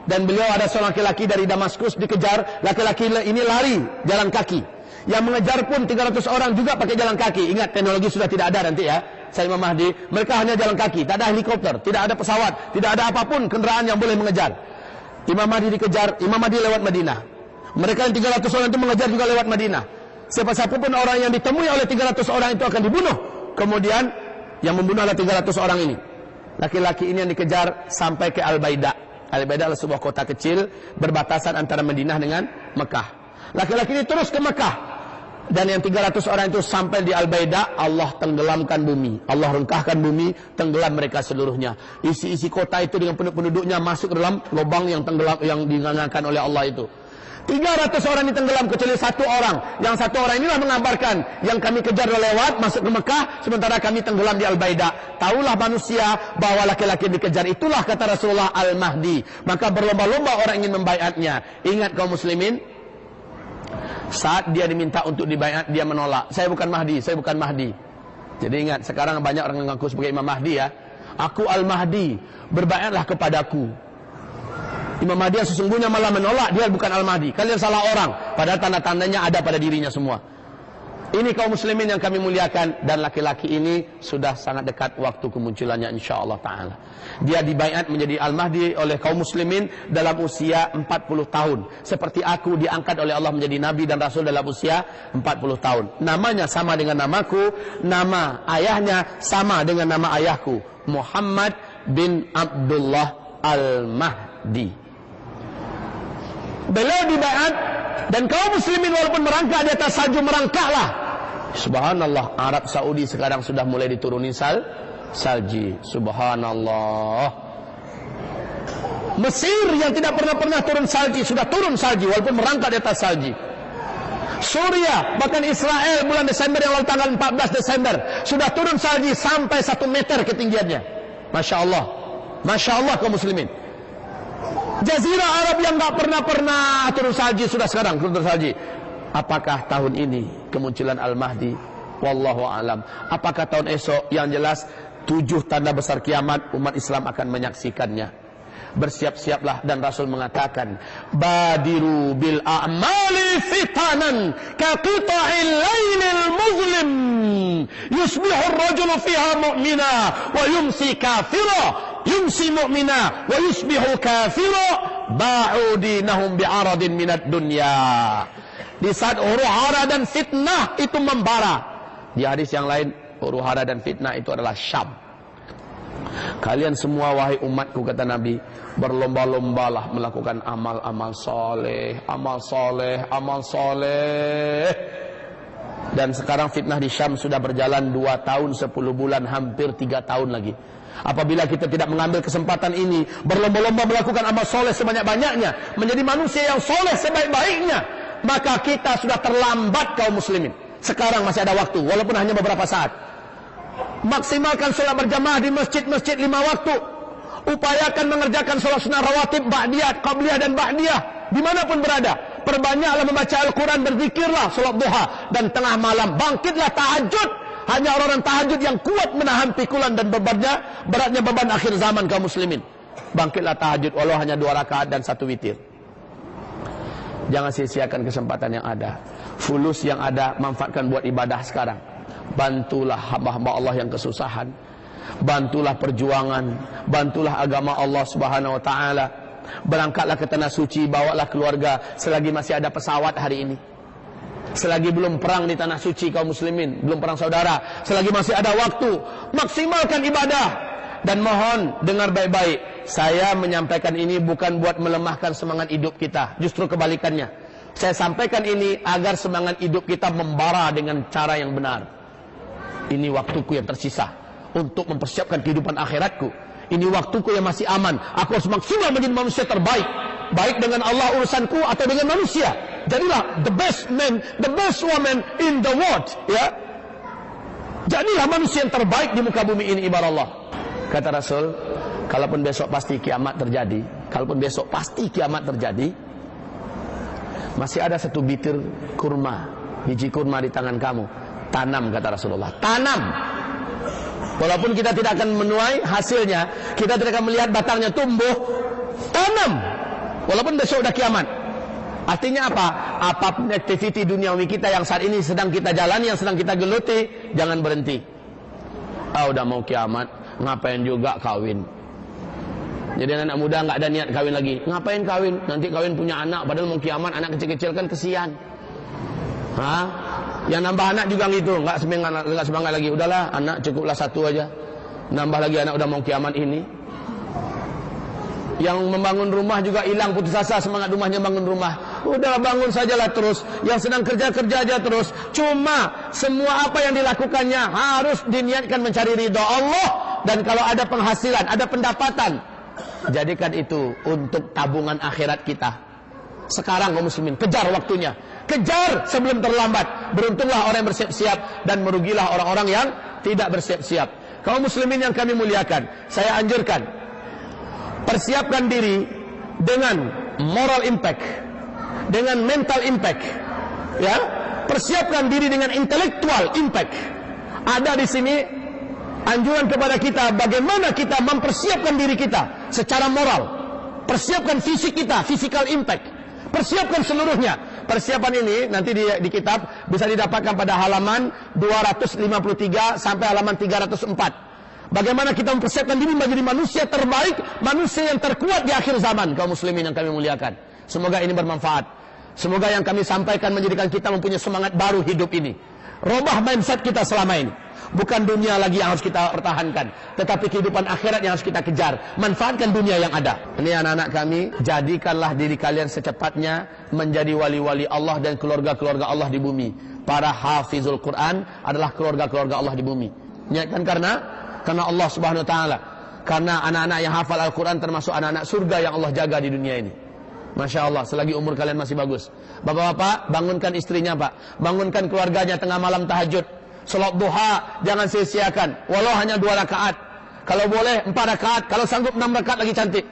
Speaker 3: dan beliau ada seorang laki-laki dari Damaskus dikejar. Laki-laki ini lari jalan kaki. Yang mengejar pun 300 orang juga pakai jalan kaki. Ingat, teknologi sudah tidak ada nanti ya. Saya Imam Mahdi, mereka hanya jalan kaki, tak ada helikopter, tidak ada pesawat, tidak ada apapun kendaraan yang boleh mengejar. Imam Mahdi dikejar, Imam Mahdi lewat Madinah. Mereka yang 300 orang itu mengejar juga lewat Madinah. Siapa-siapa pun orang yang ditemui oleh 300 orang itu akan dibunuh. Kemudian yang membunuh adalah 300 orang ini. Laki-laki ini yang dikejar sampai ke Al-Baida. Al-Baida adalah sebuah kota kecil berbatasan antara Madinah dengan Mekah. Laki-laki ini terus ke Mekah. Dan yang 300 orang itu sampai di Al-Baida, Allah tenggelamkan bumi. Allah rengkahkan bumi, tenggelam mereka seluruhnya. Isi-isi kota itu dengan penduduknya masuk ke dalam lubang yang tenggelam, yang dinyalakan oleh Allah itu. 300 orang ini tenggelam kecuali 1 orang. Yang 1 orang inilah mengabarkan, yang kami kejar lewat masuk ke Mekah, sementara kami tenggelam di Al-Baida. Taulah manusia bahwa laki-laki dikejar itulah, kata Rasulullah, Al-Mahdi. Maka berlomba-lomba orang ingin membaiatnya. Ingat kaum muslimin, saat dia diminta untuk dibaiat, dia menolak. Saya bukan Mahdi, saya bukan Mahdi. Jadi ingat, sekarang banyak orang mengaku sebagai Imam Mahdi ya. Aku Al-Mahdi, berbaiatlah kepadaku. Imam Mahdi yang sesungguhnya malah menolak dia bukan Al-Mahdi. Kalian salah orang. Padahal tanda-tandanya ada pada dirinya semua. Ini kaum muslimin yang kami muliakan, dan laki-laki ini sudah sangat dekat waktu kemunculannya insyaallah ta'ala. Dia dibaiat menjadi Al-Mahdi oleh kaum muslimin dalam usia 40 tahun. Seperti aku diangkat oleh Allah menjadi Nabi dan Rasul dalam usia 40 tahun. Namanya sama dengan namaku, nama ayahnya sama dengan nama ayahku, Muhammad bin Abdullah Al-Mahdi. Beliau dibaiat, dan kaum muslimin walaupun merangkak di atas salju, merangkaklah. Subhanallah, Arab Saudi sekarang sudah mulai diturunin salji. Subhanallah. Mesir yang tidak pernah turun salji sudah turun salji walaupun merangkak di atas salji. Suriah, bahkan Israel bulan Desember yang lalu tanggal 14 Desember sudah turun salji sampai 1 meter ketinggiannya. Masya Allah, Masya Allah kaum muslimin. Jazirah Arab yang gak pernah turun salji sudah sekarang turun salji. Apakah tahun ini kemunculan Al-Mahdi? Wallahu alam. Apakah tahun esok? Yang jelas 7 tanda besar kiamat umat Islam akan menyaksikannya. Bersiap-siaplah, dan Rasul mengatakan, badiru bil a'mali fitanan ka qita'il lailil muzlim yusbihu ar-rajulu fiha mu'mina wa yumsi kafira, yumsi mu'mina wa yusbihu kafira, ba'udinahum bi'aradin minad dunya. Di saat huru-hara dan fitnah itu membara. Di hadis yang lain, huru-hara dan fitnah itu adalah Syam. Kalian semua wahai umatku, kata Nabi, berlomba-lombalah melakukan amal-amal soleh, amal soleh, amal soleh. Dan sekarang fitnah di Syam sudah berjalan 2 tahun 10 bulan, hampir 3 tahun lagi. Apabila kita tidak mengambil kesempatan ini, berlomba-lomba melakukan amal soleh sebanyak-banyaknya, menjadi manusia yang soleh sebaik-baiknya, maka kita sudah terlambat kaum muslimin. Sekarang masih ada waktu, walaupun hanya beberapa saat. Maksimalkan sholat berjamaah di masjid-masjid 5 waktu. Upayakan mengerjakan sholat sunnah rawatib, ba'diyah, qabliyah dan ba'diyah, dimanapun berada. Perbanyaklah membaca Al-Quran, berzikirlah, sholat duha, dan tengah malam bangkitlah tahajud. Hanya orang-orang tahajud yang kuat menahan pikulan dan beratnya beban akhir zaman kaum muslimin. Bangkitlah tahajud, walau hanya 2 rakaat dan 1 witir. Jangan sia-siakan kesempatan yang ada. Fulus yang ada, manfaatkan buat ibadah sekarang. Bantulah hamba-hamba Allah yang kesusahan. Bantulah perjuangan. Bantulah agama Allah Subhanahu wa ta'ala. Berangkatlah ke tanah suci, bawalah keluarga. Selagi masih ada pesawat hari ini. Selagi belum perang di tanah suci kaum muslimin, belum perang saudara, selagi masih ada waktu, maksimalkan ibadah. Dan mohon dengar baik-baik, saya menyampaikan ini bukan buat melemahkan semangat hidup kita, justru kebalikannya. Saya sampaikan ini agar semangat hidup kita membara dengan cara yang benar. Ini waktuku yang tersisa untuk mempersiapkan kehidupan akhiratku. Ini waktuku yang masih aman. Aku harus maksimal menjadi manusia terbaik, baik dengan Allah urusanku atau dengan manusia. Jadilah the best man, the best woman in the world, ya. Jadilah manusia yang terbaik di muka bumi ini, ibarat Allah. Kata Rasul, kalaupun besok pasti kiamat terjadi, kalaupun besok pasti kiamat terjadi, masih ada 1 bitir kurma, biji kurma di tangan kamu. Tanam, kata Rasulullah. Tanam. Walaupun kita tidak akan menuai hasilnya, kita tidak akan melihat batangnya tumbuh. Tanam. Walaupun besok udah kiamat. Artinya apa? Apapun aktiviti duniawi kita yang saat ini sedang kita jalani, yang sedang kita geluti, jangan berhenti. Udah mau kiamat, ngapain juga kawin? Jadi anak muda nggak ada niat kawin lagi. Ngapain kawin? Nanti kawin punya anak, padahal mau kiamat, anak kecil-kecil kan kesian. Yang nambah anak juga gitu, nggak semangat lagi. Udahlah, anak cukuplah 1 aja. Nambah lagi anak, udah mau kiamat ini. Yang membangun rumah juga hilang putus asa, semangat rumahnya bangun rumah. Udah bangun sajalah terus. Yang sedang kerja aja terus. Cuma semua apa yang dilakukannya harus diniatkan mencari ridha Allah. Dan kalau ada penghasilan, ada pendapatan, jadikan itu untuk tabungan akhirat kita. Sekarang kaum muslimin, kejar waktunya. Kejar sebelum terlambat. Beruntunglah orang yang bersiap-siap, dan merugilah orang-orang yang tidak bersiap-siap. Kaum muslimin yang kami muliakan, saya anjurkan, persiapkan diri dengan moral impact, dengan mental impact, ya. Persiapkan diri dengan intellectual impact. Ada di sini anjuran kepada kita bagaimana kita mempersiapkan diri kita secara moral. Persiapkan fisik kita, physical impact. Persiapkan seluruhnya. Persiapan ini nanti di kitab bisa didapatkan pada halaman 253 sampai halaman 304. Bagaimana kita mempersiapkan diri menjadi manusia terbaik, manusia yang terkuat di akhir zaman, kaum muslimin yang kami muliakan. Semoga ini bermanfaat. Semoga yang kami sampaikan menjadikan kita mempunyai semangat baru hidup ini. Robah mindset kita selama ini. Bukan dunia lagi yang harus kita pertahankan, tetapi kehidupan akhirat yang harus kita kejar. Manfaatkan dunia yang ada. Ini anak-anak kami, jadikanlah diri kalian secepatnya menjadi wali-wali Allah dan keluarga-keluarga Allah di bumi. Para hafizul Quran adalah keluarga-keluarga Allah di bumi. Niatkan karena Allah Subhanahu wa taala. Karena anak-anak yang hafal Al-Quran termasuk anak-anak surga yang Allah jaga di dunia ini. Masya Allah, selagi umur kalian masih bagus. Bapak-bapak, bangunkan istrinya Pak, bangunkan keluarganya tengah malam tahajud. Salat duha, jangan sia-siakan. Walau hanya 2 rakaat. Kalau boleh 4 rakaat, kalau sanggup 6 rakaat lagi cantik.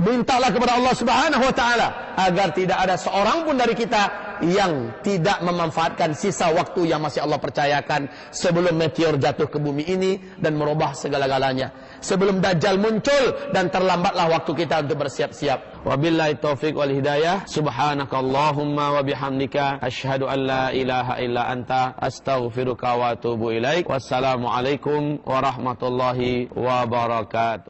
Speaker 3: Mintalah kepada Allah Subhanahu wa taala agar tidak ada seorang pun dari kita yang tidak memanfaatkan sisa waktu yang masih Allah percayakan sebelum meteor jatuh ke bumi ini dan merubah segala-galanya. Sebelum Dajjal muncul dan terlambatlah waktu kita untuk bersiap-siap. Wabillahi taufiq wal hidayah. Subhanakallahumma wa bihamdika asyhadu an la ilaha illa anta astaghfiruka wa atubu ilaik. Wassalamualaikum warahmatullahi wabarakatuh.